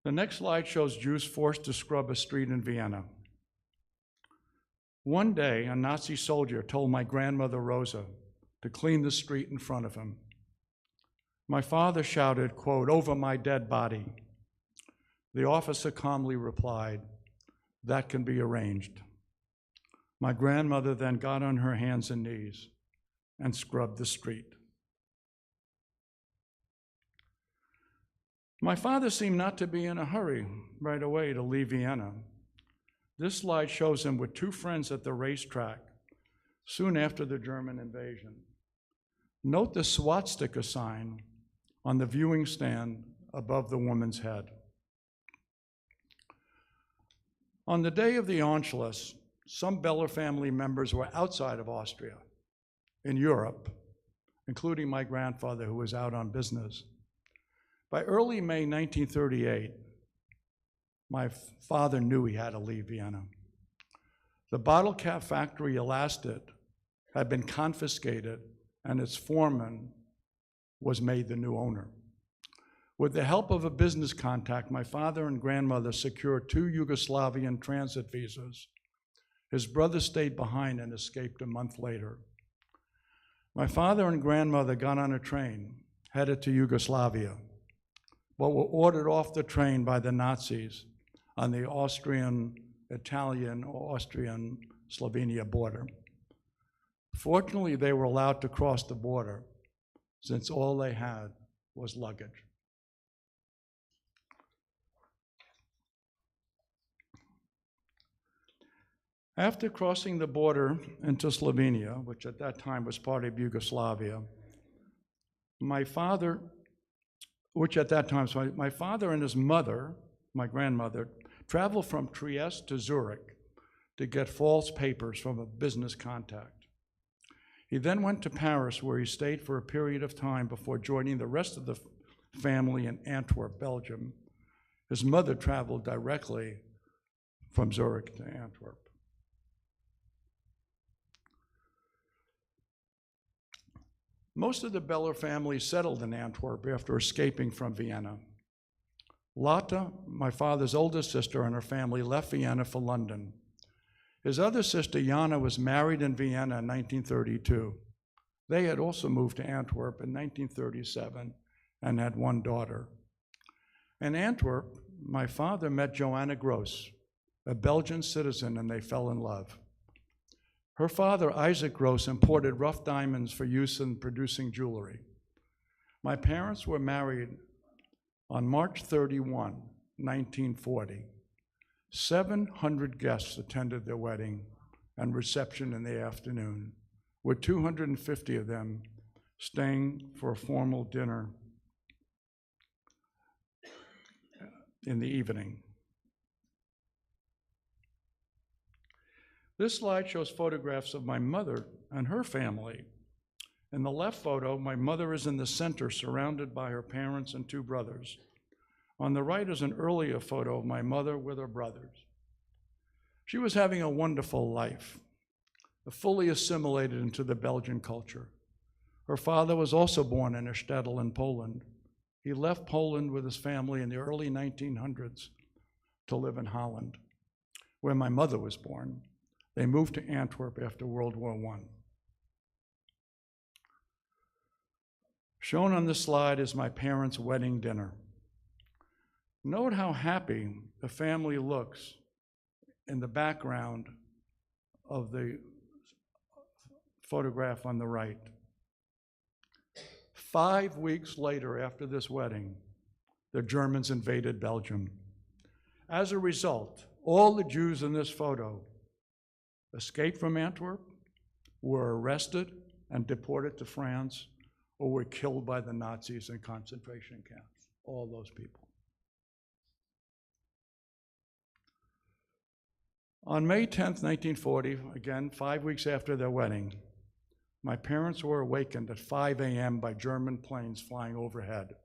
The next slide shows Jews forced to scrub a street in Vienna. One day, a Nazi soldier told my grandmother Rosa to clean the street in front of him. My father shouted, quote, "Over my dead body." The officer calmly replied, "That can be arranged." My grandmother then got on her hands and knees and scrubbed the street. My father seemed not to be in a hurry right away to leave Vienna. This slide shows him with two friends at the racetrack soon after the German invasion. Note the swastika sign on the viewing stand above the woman's head. On the day of the Anschluss, some Beller family members were outside of Austria, in Europe, including my grandfather, who was out on business. By early May 1938, my father knew he had to leave Vienna. The bottle cap factory Elastit had been confiscated, and its foreman was made the new owner. With the help of a business contact, my father and grandmother secured 2 Yugoslavian transit visas. His brother stayed behind and escaped a month later. My father and grandmother got on a train, headed to Yugoslavia, but were ordered off the train by the Nazis on the Austrian-Italian or Austrian-Slovenia border. Fortunately, they were allowed to cross the border, since all they had was luggage. After crossing the border into Slovenia, which at that time was part of Yugoslavia, my father and his mother, my grandmother, traveled from Trieste to Zurich to get false papers from a business contact. He then went to Paris, where he stayed for a period of time before joining the rest of the family in Antwerp, Belgium. His mother traveled directly from Zurich to Antwerp. Most of the Beller family settled in Antwerp after escaping from Vienna. Lotta, my father's oldest sister, and her family left Vienna for London. His other sister, Jana, was married in Vienna in 1932. They had also moved to Antwerp in 1937 and had one daughter. In Antwerp, my father met Joanna Gross, a Belgian citizen, and they fell in love. Her father, Isaac Gross, imported rough diamonds for use in producing jewelry. My parents were married on March 31, 1940. 700 guests attended their wedding and reception in the afternoon, with 250 of them staying for a formal dinner in the evening. This slide shows photographs of my mother and her family. In the left photo, my mother is in the center, surrounded by her parents and 2 brothers. On the right is an earlier photo of my mother with her brothers. She was having a wonderful life, fully assimilated into the Belgian culture. Her father was also born in a shtetl in Poland. He left Poland with his family in the early 1900s to live in Holland, where my mother was born. They moved to Antwerp after World War I. Shown on this slide is my parents' wedding dinner. Note how happy the family looks in the background of the photograph on the right. 5 weeks later, after this wedding, the Germans invaded Belgium. As a result, all the Jews in this photo escaped from Antwerp, were arrested and deported to France, or were killed by the Nazis in concentration camps. All those people. On May 10th, 1940, again, 5 weeks after their wedding, my parents were awakened at 5 a.m. by German planes flying overhead.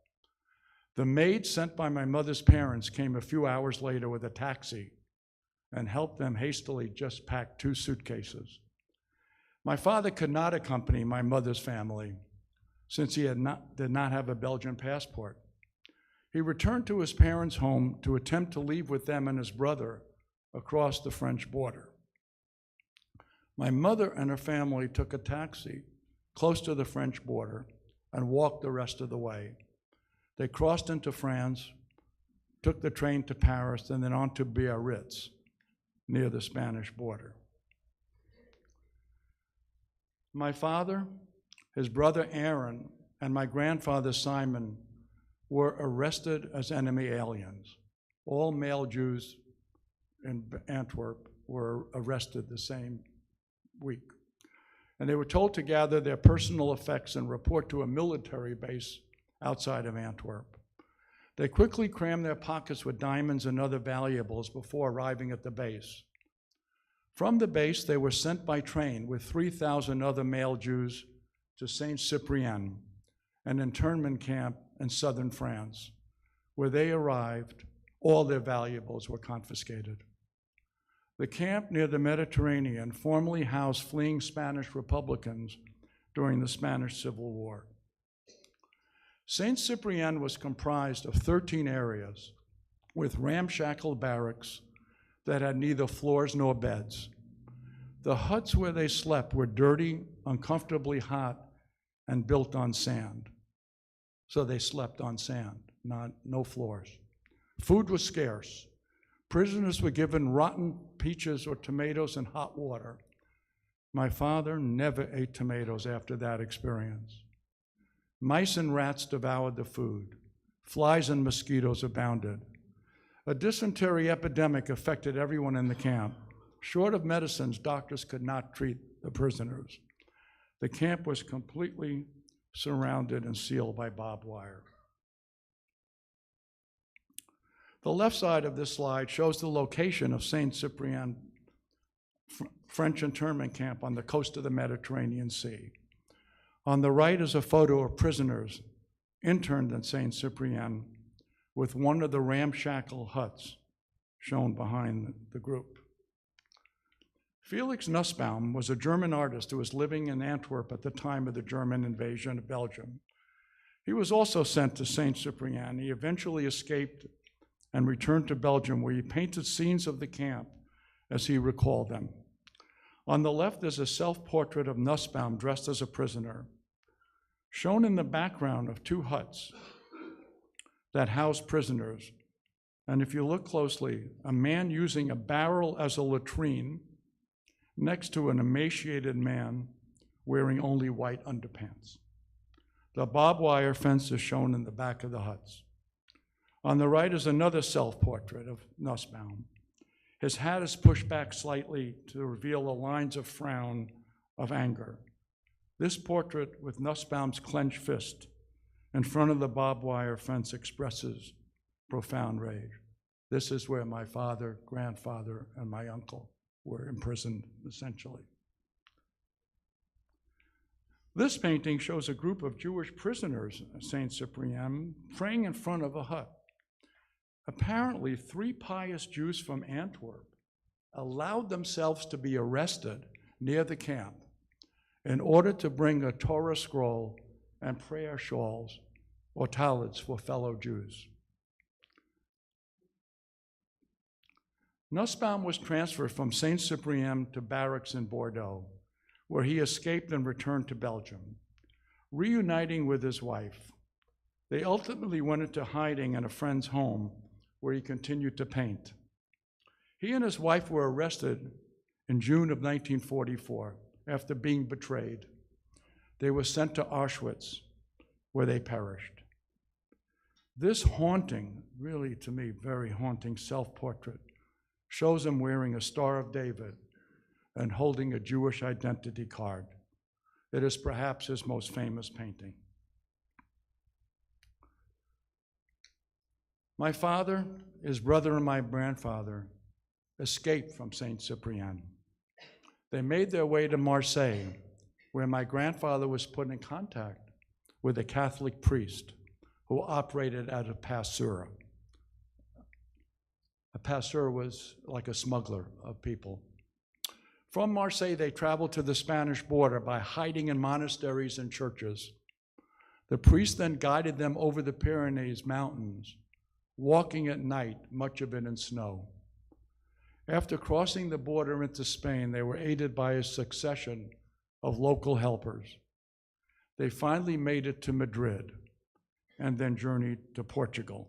The maid sent by my mother's parents came a few hours later with a taxi and helped them hastily just pack 2 suitcases. My father could not accompany my mother's family since he did not have a Belgian passport. He returned to his parents' home to attempt to leave with them and his brother across the French border. My mother and her family took a taxi close to the French border and walked the rest of the way. They crossed into France, took the train to Paris, and then on to Biarritz, near the Spanish border. My father, his brother Aaron, and my grandfather Simon were arrested as enemy aliens. All male Jews in Antwerp were arrested the same week. And they were told to gather their personal effects and report to a military base outside of Antwerp. They quickly crammed their pockets with diamonds and other valuables before arriving at the base. From the base, they were sent by train with 3,000 other male Jews to Saint Cyprien, an internment camp in southern France. Where they arrived, all their valuables were confiscated. The camp near the Mediterranean formerly housed fleeing Spanish Republicans during the Spanish Civil War. Saint Cyprien was comprised of 13 areas with ramshackle barracks that had neither floors nor beds. The huts where they slept were dirty, uncomfortably hot, and built on sand. So they slept on sand, no floors. Food was scarce. Prisoners were given rotten peaches or tomatoes and hot water. My father never ate tomatoes after that experience. Mice and rats devoured the food. Flies and mosquitoes abounded. A dysentery epidemic affected everyone in the camp. Short of medicines, doctors could not treat the prisoners. The camp was completely surrounded and sealed by barbed wire. The left side of this slide shows the location of Saint Cyprien French internment camp on the coast of the Mediterranean Sea. On the right is a photo of prisoners interned in Saint Cyprien with one of the ramshackle huts shown behind the group. Felix Nussbaum was a German artist who was living in Antwerp at the time of the German invasion of Belgium. He was also sent to Saint Cyprien. He eventually escaped and returned to Belgium, where he painted scenes of the camp as he recalled them. On the left is a self-portrait of Nussbaum dressed as a prisoner, shown in the background of 2 huts that house prisoners. And if you look closely, a man using a barrel as a latrine next to an emaciated man wearing only white underpants. The barbed wire fence is shown in the back of the huts. On the right is another self-portrait of Nussbaum. His hat is pushed back slightly to reveal the lines of frown of anger. This portrait with Nussbaum's clenched fist in front of the barbed wire fence expresses profound rage. This is where my father, grandfather, and my uncle were imprisoned, essentially. This painting shows a group of Jewish prisoners at Saint Cyprien praying in front of a hut. Apparently, 3 pious Jews from Antwerp allowed themselves to be arrested near the camp in order to bring a Torah scroll and prayer shawls or talits for fellow Jews. Nussbaum was transferred from Saint Cyprien to barracks in Bordeaux, where he escaped and returned to Belgium. Reuniting with his wife, they ultimately went into hiding in a friend's home where he continued to paint. He and his wife were arrested in June of 1944 after being betrayed. They were sent to Auschwitz, where they perished. This haunting, really to me, very haunting self-portrait shows him wearing a Star of David and holding a Jewish identity card. It is perhaps his most famous painting. My father, his brother, and my grandfather escaped from Saint Cyprien. They made their way to Marseille, where my grandfather was put in contact with a Catholic priest who operated as a passeur. A passeur was like a smuggler of people. From Marseille, they traveled to the Spanish border by hiding in monasteries and churches. The priest then guided them over the Pyrenees Mountains, walking at night, much of it in snow. After crossing the border into Spain, they were aided by a succession of local helpers. They finally made it to Madrid and then journeyed to Portugal.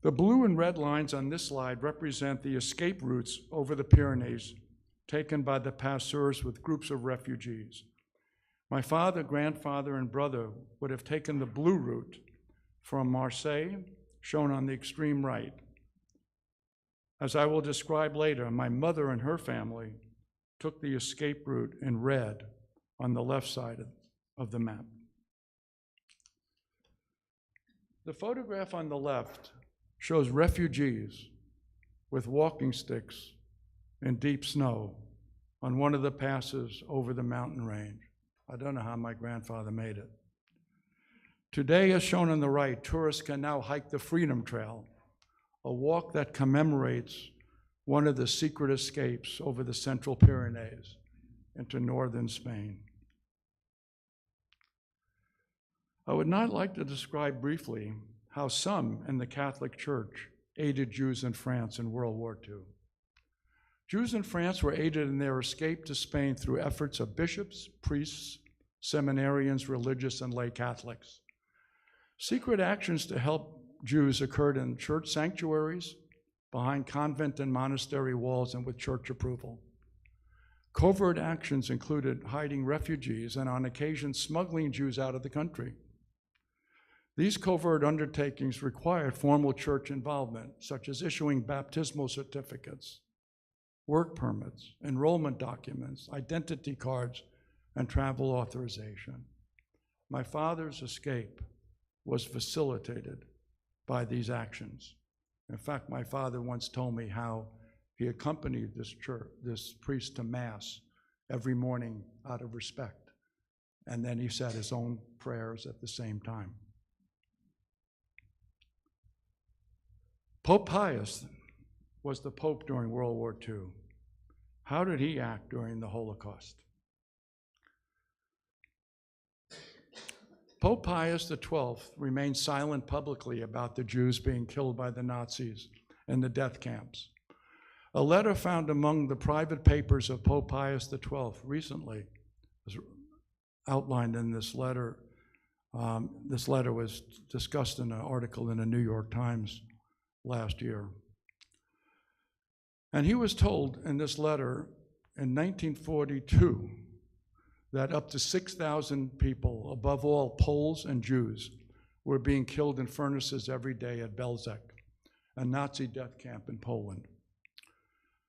The blue and red lines on this slide represent the escape routes over the Pyrenees taken by the passeurs with groups of refugees. My father, grandfather, and brother would have taken the blue route from Marseille, shown on the extreme right. As I will describe later, my mother and her family took the escape route in red on the left side of the map. The photograph on the left shows refugees with walking sticks in deep snow on one of the passes over the mountain range. I don't know how my grandfather made it. Today, as shown on the right, tourists can now hike the Freedom Trail, a walk that commemorates one of the secret escapes over the Central Pyrenees into northern Spain. I would now like to describe briefly how some in the Catholic Church aided Jews in France in World War II. Jews in France were aided in their escape to Spain through efforts of bishops, priests, seminarians, religious, and lay Catholics. Secret actions to help Jews occurred in church sanctuaries, behind convent and monastery walls, and with church approval. Covert actions included hiding refugees and on occasion smuggling Jews out of the country. These covert undertakings required formal church involvement, such as issuing baptismal certificates, work permits, enrollment documents, identity cards, and travel authorization. My father's escape was facilitated by these actions. In fact, my father once told me how he accompanied this priest to Mass every morning out of respect, and then he said his own prayers at the same time. Pope Pius was the Pope during World War II. How did he act during the Holocaust? Pope Pius XII remained silent publicly about the Jews being killed by the Nazis in the death camps. A letter found among the private papers of Pope Pius XII recently was outlined in this letter. This letter was discussed in an article in the New York Times last year. And he was told in this letter in 1942 that up to 6,000 people, above all Poles and Jews, were being killed in furnaces every day at Belzec, a Nazi death camp in Poland.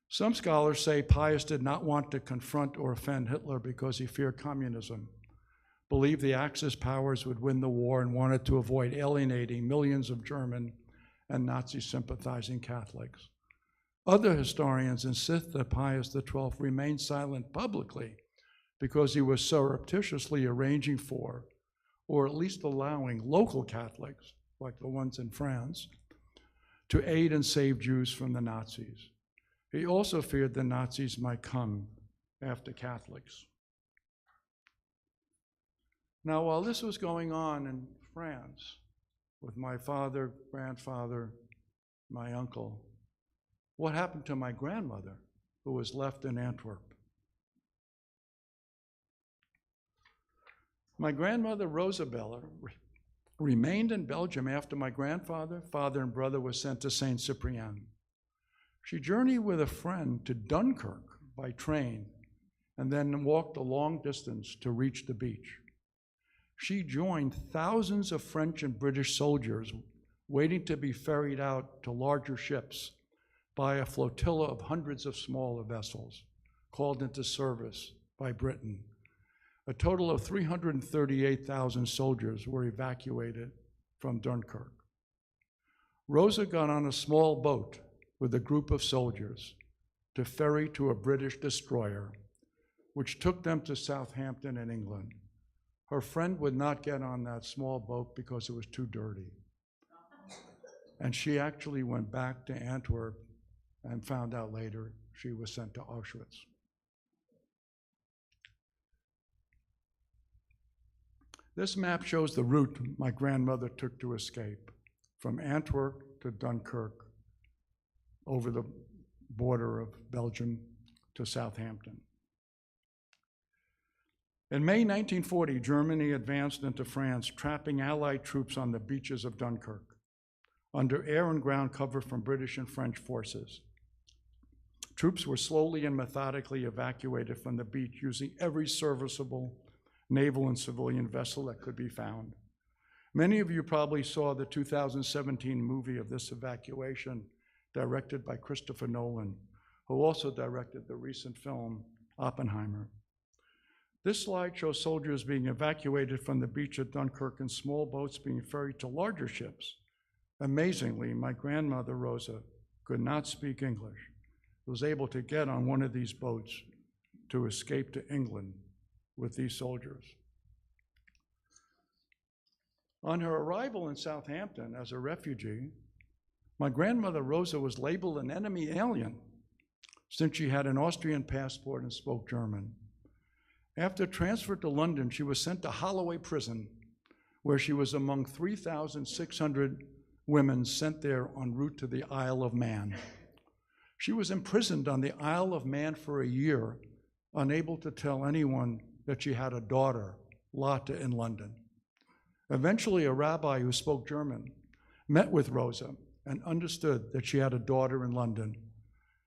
Some scholars say Pius did not want to confront or offend Hitler because he feared communism, believed the Axis powers would win the war, and wanted to avoid alienating millions of German and Nazi-sympathizing Catholics. Other historians insist that Pius XII remained silent publicly because he was surreptitiously arranging for, or at least allowing, local Catholics, like the ones in France, to aid and save Jews from the Nazis. He also feared the Nazis might come after Catholics. Now, while this was going on in France, with my father, grandfather, my uncle. What happened to my grandmother, who was left in Antwerp? My grandmother, Rosabella, remained in Belgium after my grandfather, father, and brother were sent to Saint Cyprien. She journeyed with a friend to Dunkirk by train and then walked a long distance to reach the beach. She joined thousands of French and British soldiers waiting to be ferried out to larger ships by a flotilla of hundreds of smaller vessels called into service by Britain. A total of 338,000 soldiers were evacuated from Dunkirk. Rosa got on a small boat with a group of soldiers to ferry to a British destroyer, which took them to Southampton in England. Her friend would not get on that small boat because it was too dirty. And she actually went back to Antwerp and found out later she was sent to Auschwitz. This map shows the route my grandmother took to escape from Antwerp to Dunkirk over the border of Belgium to Southampton. In May 1940, Germany advanced into France, trapping Allied troops on the beaches of Dunkirk, under air and ground cover from British and French forces. Troops were slowly and methodically evacuated from the beach using every serviceable naval and civilian vessel that could be found. Many of you probably saw the 2017 movie of this evacuation, directed by Christopher Nolan, who also directed the recent film Oppenheimer. This slide shows soldiers being evacuated from the beach at Dunkirk in small boats being ferried to larger ships. Amazingly, my grandmother, Rosa, could not speak English, was able to get on one of these boats to escape to England with these soldiers. On her arrival in Southampton as a refugee, my grandmother, Rosa, was labeled an enemy alien since she had an Austrian passport and spoke German. After transfer to London, she was sent to Holloway Prison, where she was among 3,600 women sent there en route to the Isle of Man. She was imprisoned on the Isle of Man for a year, unable to tell anyone that she had a daughter, Lotte, in London. Eventually, a rabbi who spoke German met with Rosa and understood that she had a daughter in London.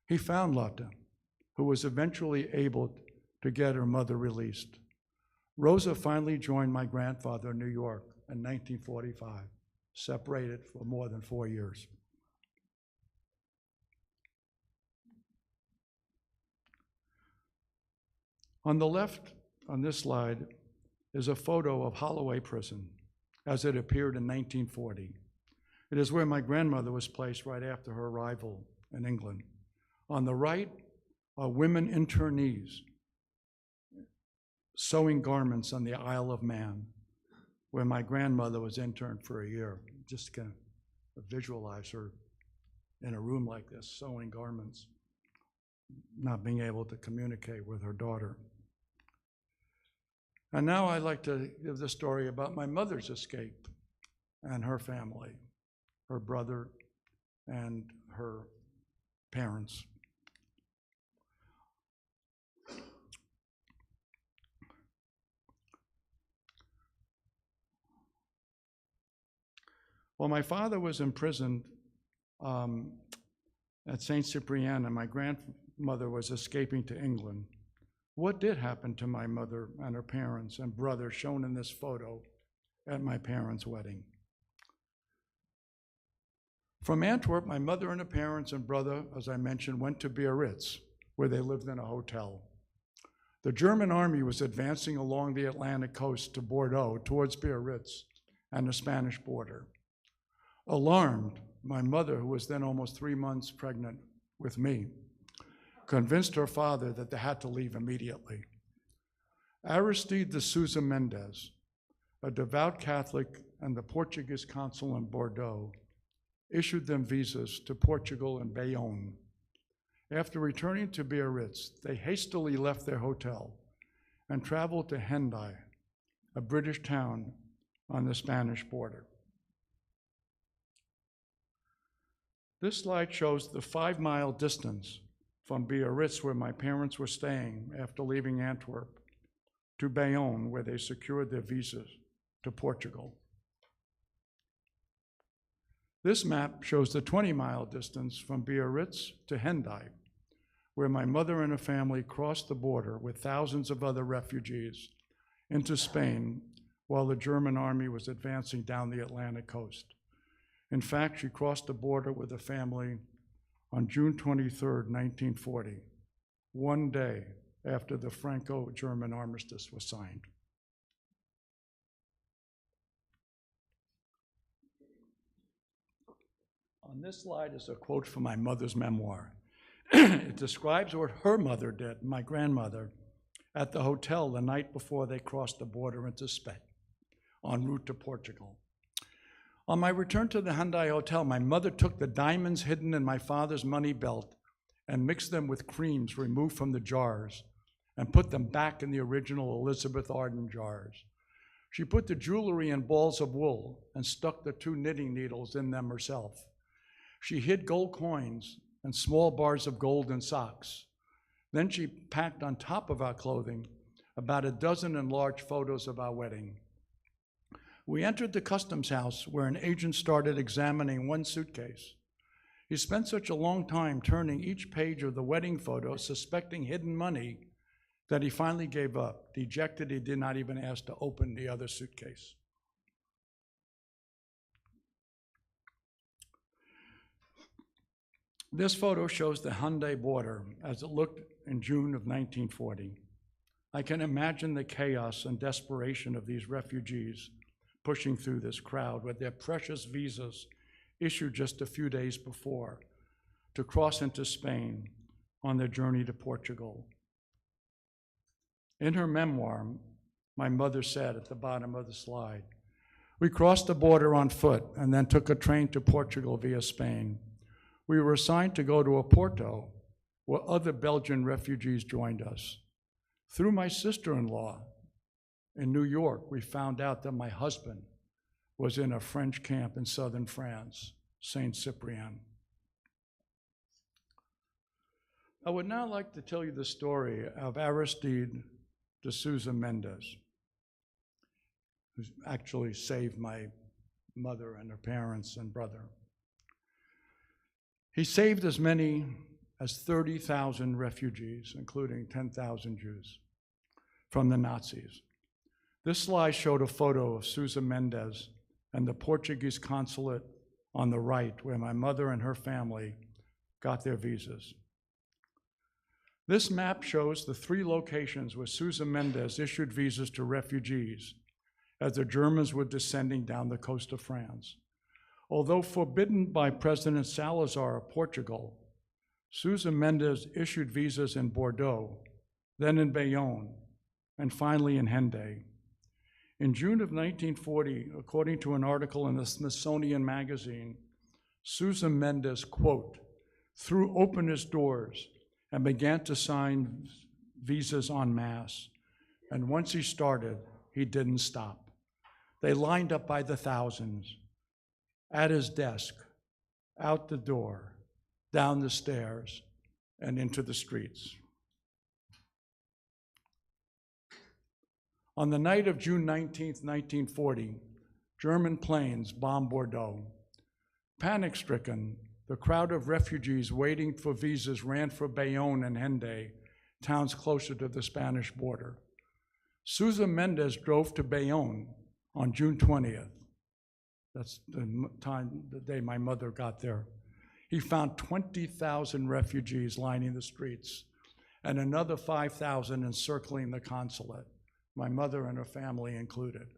He found Lotte, who was eventually able to get her mother released. Rosa finally joined my grandfather in New York in 1945, separated for more than 4 years. On the left on this slide is a photo of Holloway Prison as it appeared in 1940. It is where my grandmother was placed right after her arrival in England. On the right are women internees sewing garments on the Isle of Man, where my grandmother was interned for a year. Just kind of visualize her in a room like this, sewing garments, not being able to communicate with her daughter. And now I'd like to give the story about my mother's escape and her family, her brother and her parents. Well, my father was imprisoned at Saint Cyprien, and my grandmother was escaping to England. What did happen to my mother and her parents and brother shown in this photo at my parents' wedding? From Antwerp, my mother and her parents and brother, as I mentioned, went to Biarritz, where they lived in a hotel. The German army was advancing along the Atlantic coast to Bordeaux towards Biarritz and the Spanish border. Alarmed, my mother, who was then almost 3 months pregnant with me, convinced her father that they had to leave immediately. Aristide de Souza Mendes, a devout Catholic and the Portuguese consul in Bordeaux, issued them visas to Portugal and Bayonne. After returning to Biarritz, they hastily left their hotel and traveled to Hendaye, a British town on the Spanish border. This slide shows the 5-mile distance from Biarritz, where my parents were staying after leaving Antwerp, to Bayonne, where they secured their visas to Portugal. This map shows the 20-mile distance from Biarritz to Hendaye, where my mother and her family crossed the border with thousands of other refugees into Spain while the German army was advancing down the Atlantic coast. In fact, she crossed the border with a family on June 23, 1940, one day after the Franco-German armistice was signed. On this slide is a quote from my mother's memoir. It describes what her mother did, my grandmother, at the hotel the night before they crossed the border into Spain, en route to Portugal. On my return to the Hendaye Hotel, my mother took the diamonds hidden in my father's money belt and mixed them with creams removed from the jars and put them back in the original Elizabeth Arden jars. She put the jewelry in balls of wool and stuck the 2 knitting needles in them herself. She hid gold coins and small bars of gold in socks. Then she packed on top of our clothing about a dozen enlarged photos of our wedding. We entered the customs house where an agent started examining one suitcase. He spent such a long time turning each page of the wedding photo, suspecting hidden money, that he finally gave up. Dejected, he did not even ask to open the other suitcase. This photo shows the Hendaye border as it looked in June of 1940. I can imagine the chaos and desperation of these refugees pushing through this crowd with their precious visas issued just a few days before to cross into Spain on their journey to Portugal. In her memoir, my mother said at the bottom of the slide, "We crossed the border on foot and then took a train to Portugal via Spain. We were assigned to go to Oporto, where other Belgian refugees joined us. Through my sister-in-law in New York, we found out that my husband was in a French camp in southern France, Saint-Cyprien." I would now like to tell you the story of Aristide de Souza Mendes, who actually saved my mother and her parents and brother. He saved as many as 30,000 refugees, including 10,000 Jews, from the Nazis. This slide showed a photo of Souza Mendes and the Portuguese consulate on the right, where my mother and her family got their visas. This map shows the 3 locations where Souza Mendes issued visas to refugees as the Germans were descending down the coast of France. Although forbidden by President Salazar of Portugal, Souza Mendes issued visas in Bordeaux, then in Bayonne, and finally in Hendaye. In June of 1940, according to an article in the Smithsonian Magazine, Souza Mendes, quote, "threw open his doors and began to sign visas en masse. And once he started, he didn't stop. They lined up by the thousands, at his desk, out the door, down the stairs, and into the streets." On the night of June 19, 1940, German planes bombed Bordeaux. Panic-stricken, the crowd of refugees waiting for visas ran for Bayonne and Hendaye, towns closer to the Spanish border. Souza Mendes drove to Bayonne on June 20th. That's the day my mother got there. He found 20,000 refugees lining the streets and another 5,000 encircling the consulate, my mother and her family included.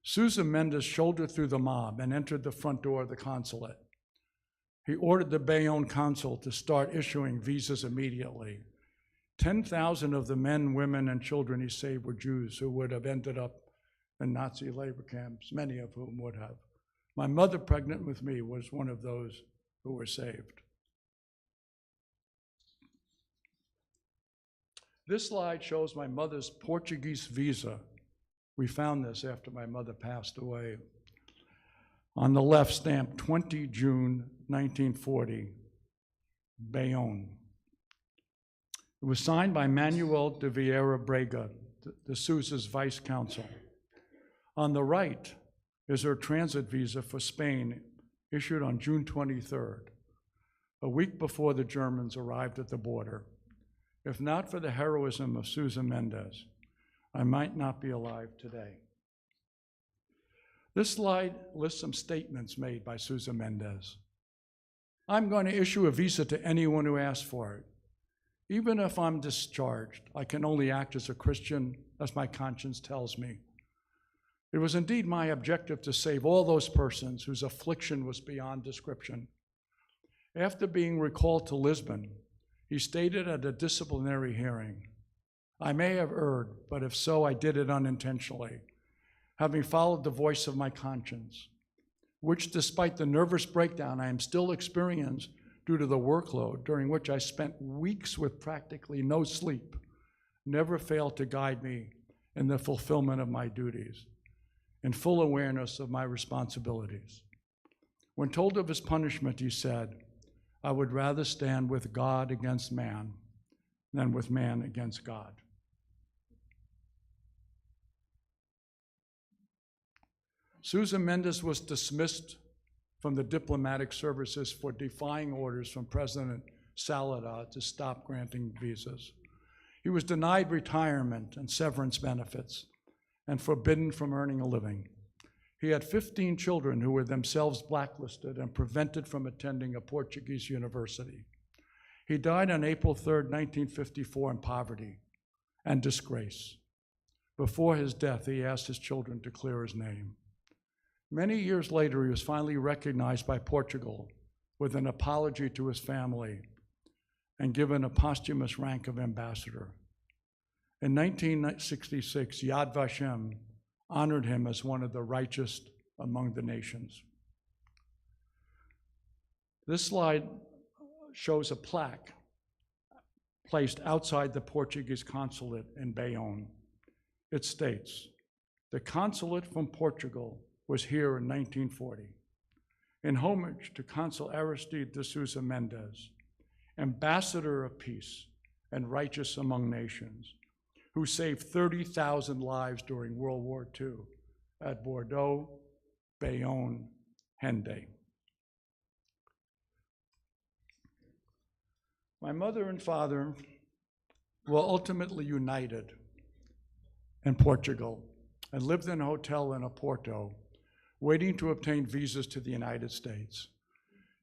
Souza Mendes shouldered through the mob and entered the front door of the consulate. He ordered the Bayonne consul to start issuing visas immediately. 10,000 of the men, women, and children he saved were Jews who would have ended up in Nazi labor camps, many of whom would have. My mother, pregnant with me, was one of those who were saved. This slide shows my mother's Portuguese visa. We found this after my mother passed away. On the left, stamped 20 June 1940, Bayonne. It was signed by Manuel de Vieira Brega, de Sousa's vice consul. On the right is her transit visa for Spain, issued on June 23rd, a week before the Germans arrived at the border. If not for the heroism of Sousa Mendez, I might not be alive today. This slide lists some statements made by Sousa Mendez. I'm going to issue a visa to anyone who asks for it. Even if I'm discharged, I can only act as a Christian as my conscience tells me. It was indeed my objective to save all those persons whose affliction was beyond description. After being recalled to Lisbon, he stated at a disciplinary hearing, I may have erred, but if so, I did it unintentionally, having followed the voice of my conscience, which despite the nervous breakdown I am still experiencing due to the workload, during which I spent weeks with practically no sleep, never failed to guide me in the fulfillment of my duties, in full awareness of my responsibilities. When told of his punishment, he said, I would rather stand with God against man than with man against God. Sousa Mendez was dismissed from the diplomatic services for defying orders from President Salada to stop granting visas. He was denied retirement and severance benefits and forbidden from earning a living. He had 15 children who were themselves blacklisted and prevented from attending a Portuguese university. He died on April 3rd, 1954 in poverty and disgrace. Before his death, he asked his children to clear his name. Many years later, he was finally recognized by Portugal with an apology to his family and given a posthumous rank of ambassador. In 1966, Yad Vashem honored him as one of the righteous among the nations. This slide shows a plaque placed outside the Portuguese consulate in Bayonne. It states, the consulate from Portugal was here in 1940. In homage to Consul Aristide de Sousa Mendez, ambassador of peace and righteous among nations, who saved 30,000 lives during World War II at Bordeaux, Bayonne, Hendaye. My mother and father were ultimately united in Portugal and lived in a hotel in Oporto, waiting to obtain visas to the United States.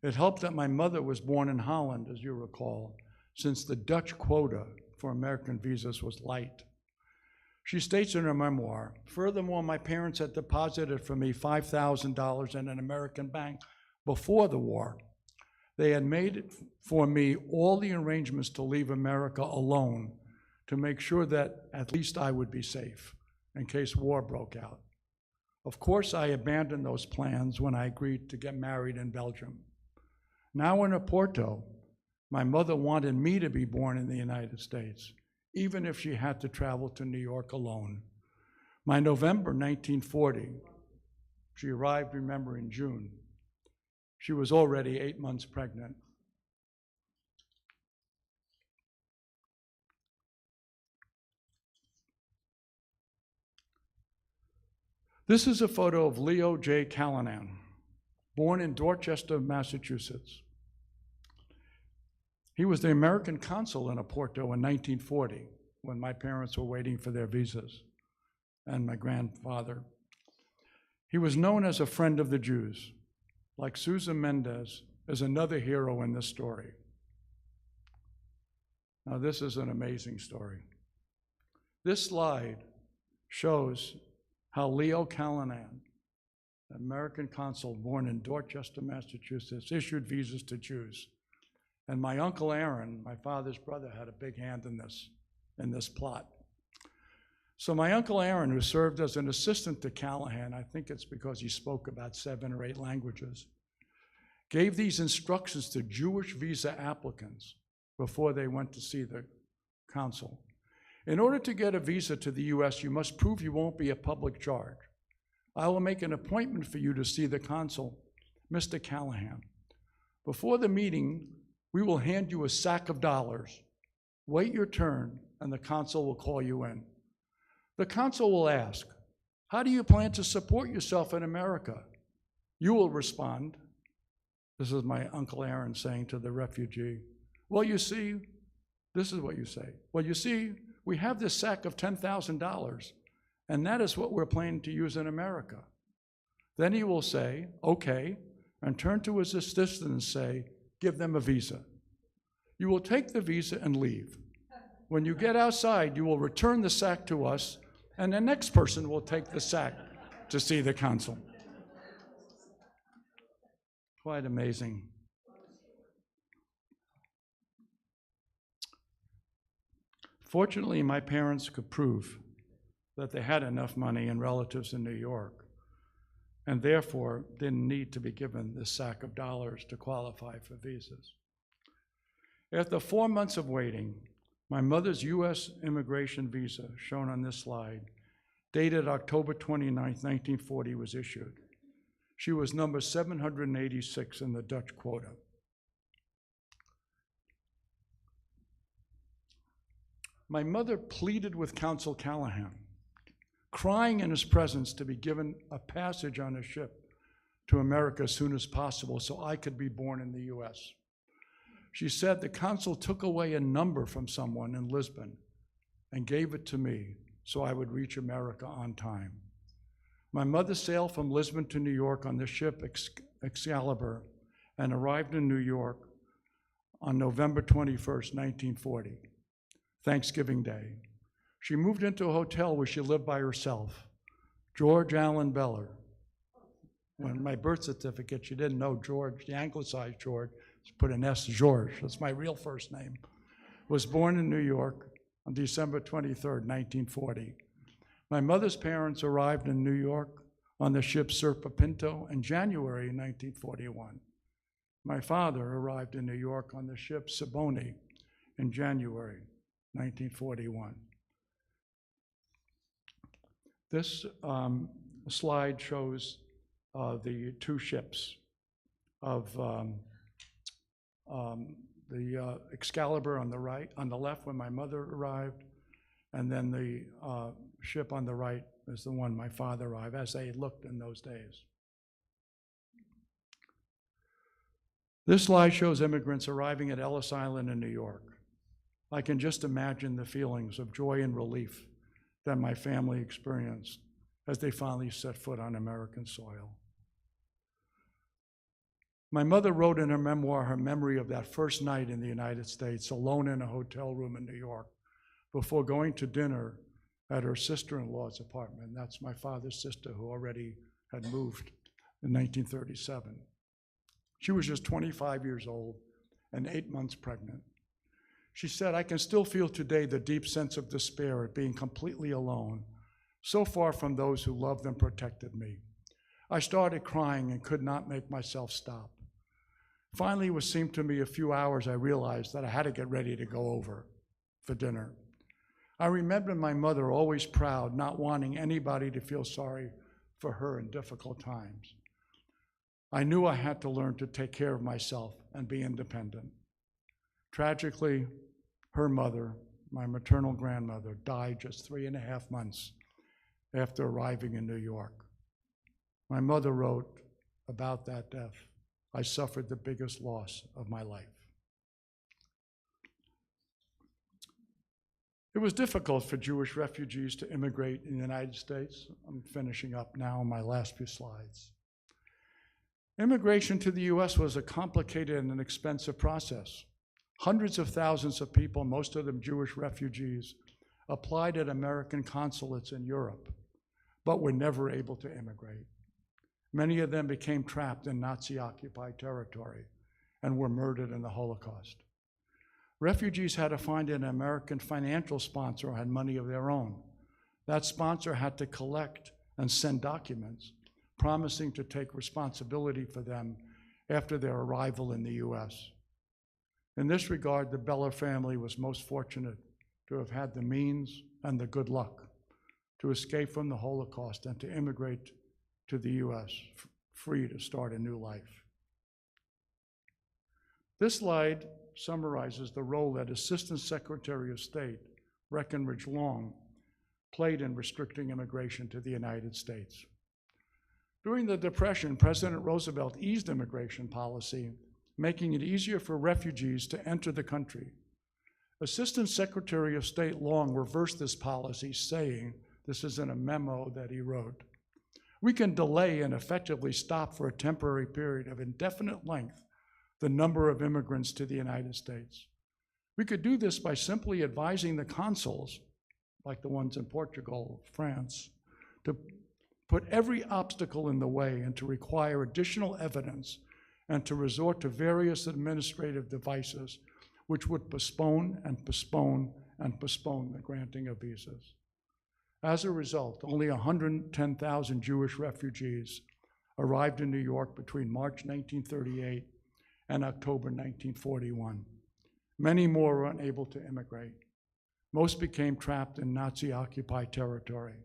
It helped that my mother was born in Holland, as you recall, since the Dutch quota for American visas was light. She states in her memoir, furthermore, my parents had deposited for me $5,000 in an American bank before the war. They had made for me all the arrangements to leave America alone to make sure that at least I would be safe in case war broke out. Of course, I abandoned those plans when I agreed to get married in Belgium. Now in Oporto, my mother wanted me to be born in the United States, even if she had to travel to New York alone. My November 1940, she arrived, remember, in June. She was already 8 months pregnant. This is a photo of Leo J. Callanan, born in Dorchester, Massachusetts. He was the American consul in Oporto in 1940 when my parents were waiting for their visas, and my grandfather. He was known as a friend of the Jews. Like Sousa Mendez is another hero in this story. Now, this is an amazing story. This slide shows how Leo Callanan, American consul born in Dorchester, Massachusetts, issued visas to Jews. And my Uncle Aaron, my father's brother, had a big hand in this plot. So my Uncle Aaron, who served as an assistant to Callahan, I think it's because he spoke about 7 or 8 languages, gave these instructions to Jewish visa applicants before they went to see the consul. In order to get a visa to the US, you must prove you won't be a public charge. I will make an appointment for you to see the consul, Mr. Callahan. Before the meeting, we will hand you a sack of dollars. Wait your turn, and the consul will call you in. The consul will ask, how do you plan to support yourself in America? You will respond, this is my Uncle Aaron saying to the refugee, well, you see, this is what you say. Well, you see, we have this sack of $10,000, and that is what we're planning to use in America. Then he will say, okay, and turn to his assistant and say, give them a visa. You will take the visa and leave. When you get outside, you will return the sack to us, and the next person will take the sack to see the consul. Quite amazing. Fortunately, my parents could prove that they had enough money and relatives in New York, and therefore didn't need to be given this sack of dollars to qualify for visas. After 4 months of waiting, my mother's U.S. immigration visa, shown on this slide, dated October 29, 1940, was issued. She was number 786 in the Dutch quota. My mother pleaded with Consul Callahan, crying in his presence to be given a passage on a ship to America as soon as possible so I could be born in the U.S. She said the consul took away a number from someone in Lisbon and gave it to me so I would reach America on time. My mother sailed from Lisbon to New York on the ship Excalibur and arrived in New York on November 21st, 1940, Thanksgiving Day. She moved into a hotel where she lived by herself, George Allen Beller. When my birth certificate, she didn't know George, the anglicized George, she put an S, George, that's my real first name. Was born in New York on December 23rd, 1940. My mother's parents arrived in New York on the ship Serpa Pinto in January 1941. My father arrived in New York on the ship Siboney in January 1941. This slide shows the two ships of the Excalibur on the right, on the left when my mother arrived, and then the ship on the right is the one my father arrived, as they looked in those days. This slide shows immigrants arriving at Ellis Island in New York. I can just imagine the feelings of joy and relief that my family experienced as they finally set foot on American soil. My mother wrote in her memoir her memory of that first night in the United States, alone in a hotel room in New York, before going to dinner at her sister-in-law's apartment. That's my father's sister, who already had moved in 1937. She was just 25 years old and 8 months pregnant. She said, I can still feel today the deep sense of despair at being completely alone, so far from those who loved and protected me. I started crying and could not make myself stop. Finally, it seemed to me a few hours I realized that I had to get ready to go over for dinner. I remember my mother always proud, not wanting anybody to feel sorry for her in difficult times. I knew I had to learn to take care of myself and be independent. Tragically, her mother, my maternal grandmother, died just 3.5 months after arriving in New York. My mother wrote about that death, I suffered the biggest loss of my life. It was difficult for Jewish refugees to immigrate in the United States. I'm finishing up now on my last few slides. Immigration to the U.S. was a complicated and expensive process. Hundreds of thousands of people, most of them Jewish refugees, applied at American consulates in Europe, but were never able to immigrate. Many of them became trapped in Nazi-occupied territory and were murdered in the Holocaust. Refugees had to find an American financial sponsor who had money of their own. That sponsor had to collect and send documents promising to take responsibility for them after their arrival in the U.S. In this regard, the Beller family was most fortunate to have had the means and the good luck to escape from the Holocaust and to immigrate to the U.S., free to start a new life. This slide summarizes the role that Assistant Secretary of State Breckinridge Long played in restricting immigration to the United States. During the Depression, President Roosevelt eased immigration policy, making it easier for refugees to enter the country. Assistant Secretary of State Long reversed this policy, saying, this is in a memo that he wrote, "We can delay and effectively stop for a temporary period of indefinite length the number of immigrants to the United States. We could do this by simply advising the consuls, like the ones in Portugal, France, to put every obstacle in the way and to require additional evidence and to resort to various administrative devices which would postpone and postpone and postpone the granting of visas." As a result, only 110,000 Jewish refugees arrived in New York between March 1938 and October 1941. Many more were unable to immigrate. Most became trapped in Nazi-occupied territory,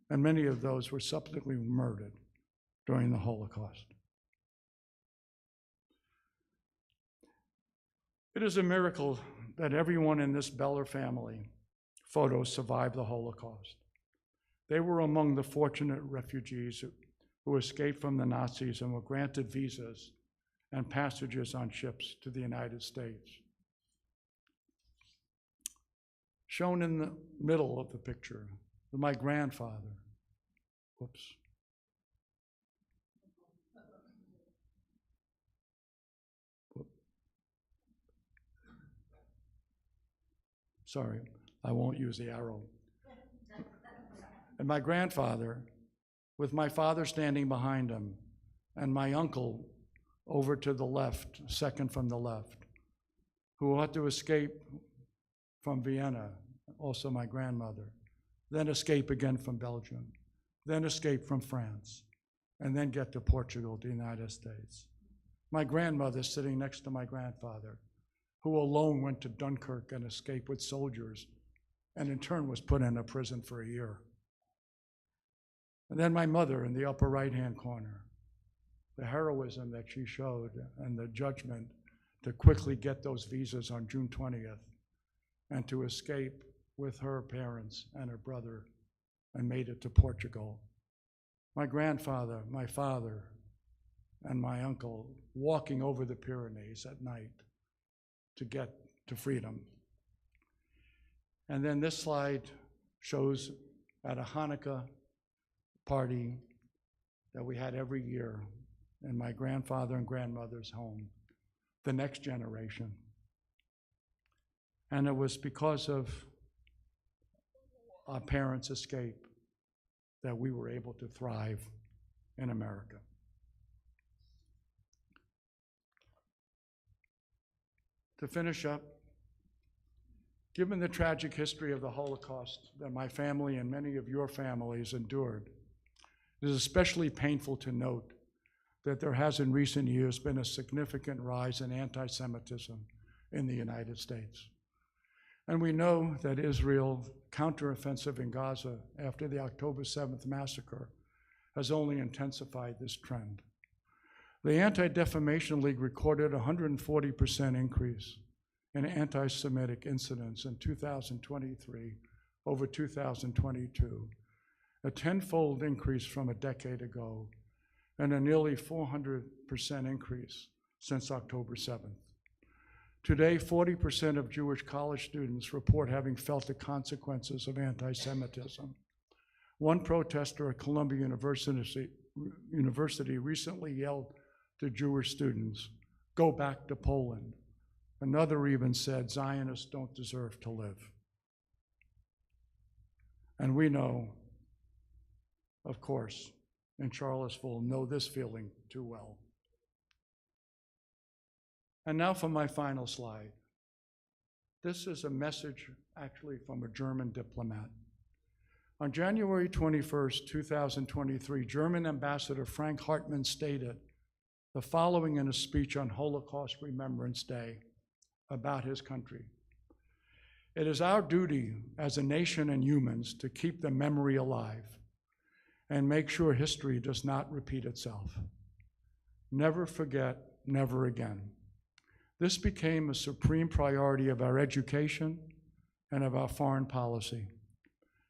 and many of those were subsequently murdered during the Holocaust. It is a miracle that everyone in this Beller family photo survived the Holocaust. They were among the fortunate refugees who escaped from the Nazis and were granted visas and passages on ships to the United States. Shown in the middle of the picture, my grandfather. Whoops. Sorry, I won't use the arrow. And my grandfather, with my father standing behind him, and my uncle over to the left, second from the left, who had to escape from Vienna, also my grandmother, then escape again from Belgium, then escape from France, and then get to Portugal, the United States. My grandmother sitting next to my grandfather, who alone went to Dunkirk and escaped with soldiers, and in turn was put in a prison for a year. And then my mother in the upper right-hand corner, the heroism that she showed and the judgment to quickly get those visas on June 20th and to escape with her parents and her brother and made it to Portugal. My grandfather, my father, and my uncle walking over the Pyrenees at night to get to freedom. And then this slide shows at a Hanukkah party that we had every year in my grandfather and grandmother's home, the next generation. And it was because of our parents' escape that we were able to thrive in America. To finish up, given the tragic history of the Holocaust that my family and many of your families endured, it is especially painful to note that there has in recent years been a significant rise in anti-Semitism in the United States. And we know that Israel's counteroffensive in Gaza after the October 7th massacre has only intensified this trend. The Anti-Defamation League recorded a 140% increase in anti-Semitic incidents in 2023 over 2022, a tenfold increase from a decade ago, and a nearly 400% increase since October 7th. Today, 40% of Jewish college students report having felt the consequences of anti-Semitism. One protester at Columbia University recently yelled to Jewish students, "Go back to Poland." Another even said, "Zionists don't deserve to live." And we know, of course, in Charlottesville, know this feeling too well. And now for my final slide. This is a message actually from a German diplomat. On January 21st, 2023, German Ambassador Frank Hartmann stated the following in a speech on Holocaust Remembrance Day about his country. "It is our duty as a nation and humans to keep the memory alive and make sure history does not repeat itself. Never forget, never again. This became a supreme priority of our education and of our foreign policy.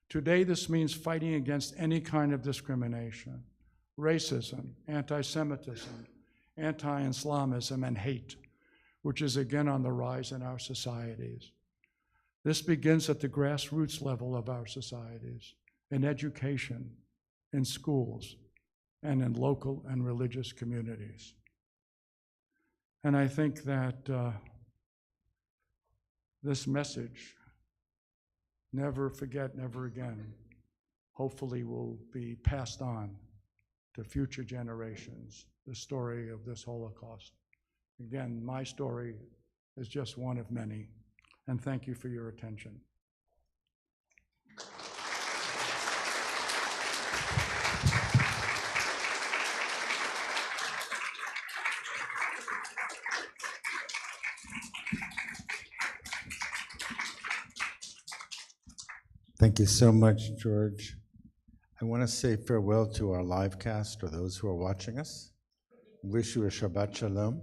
Today, this means fighting against any kind of discrimination, racism, anti-Semitism, anti-Islamism, and hate, which is again on the rise in our societies. This begins at the grassroots level of our societies, in education, in schools, and in local and religious communities. And I think that this message, never forget, never again, hopefully will be passed on to future generations, the story of this Holocaust. Again, my story is just one of many, and thank you for your attention. Thank you so much, George. I want to say farewell to our live cast or those who are watching us. Wish you a Shabbat Shalom.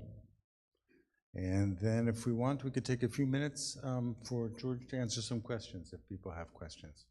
And then if we want, we could take a few minutes for George to answer some questions if people have questions.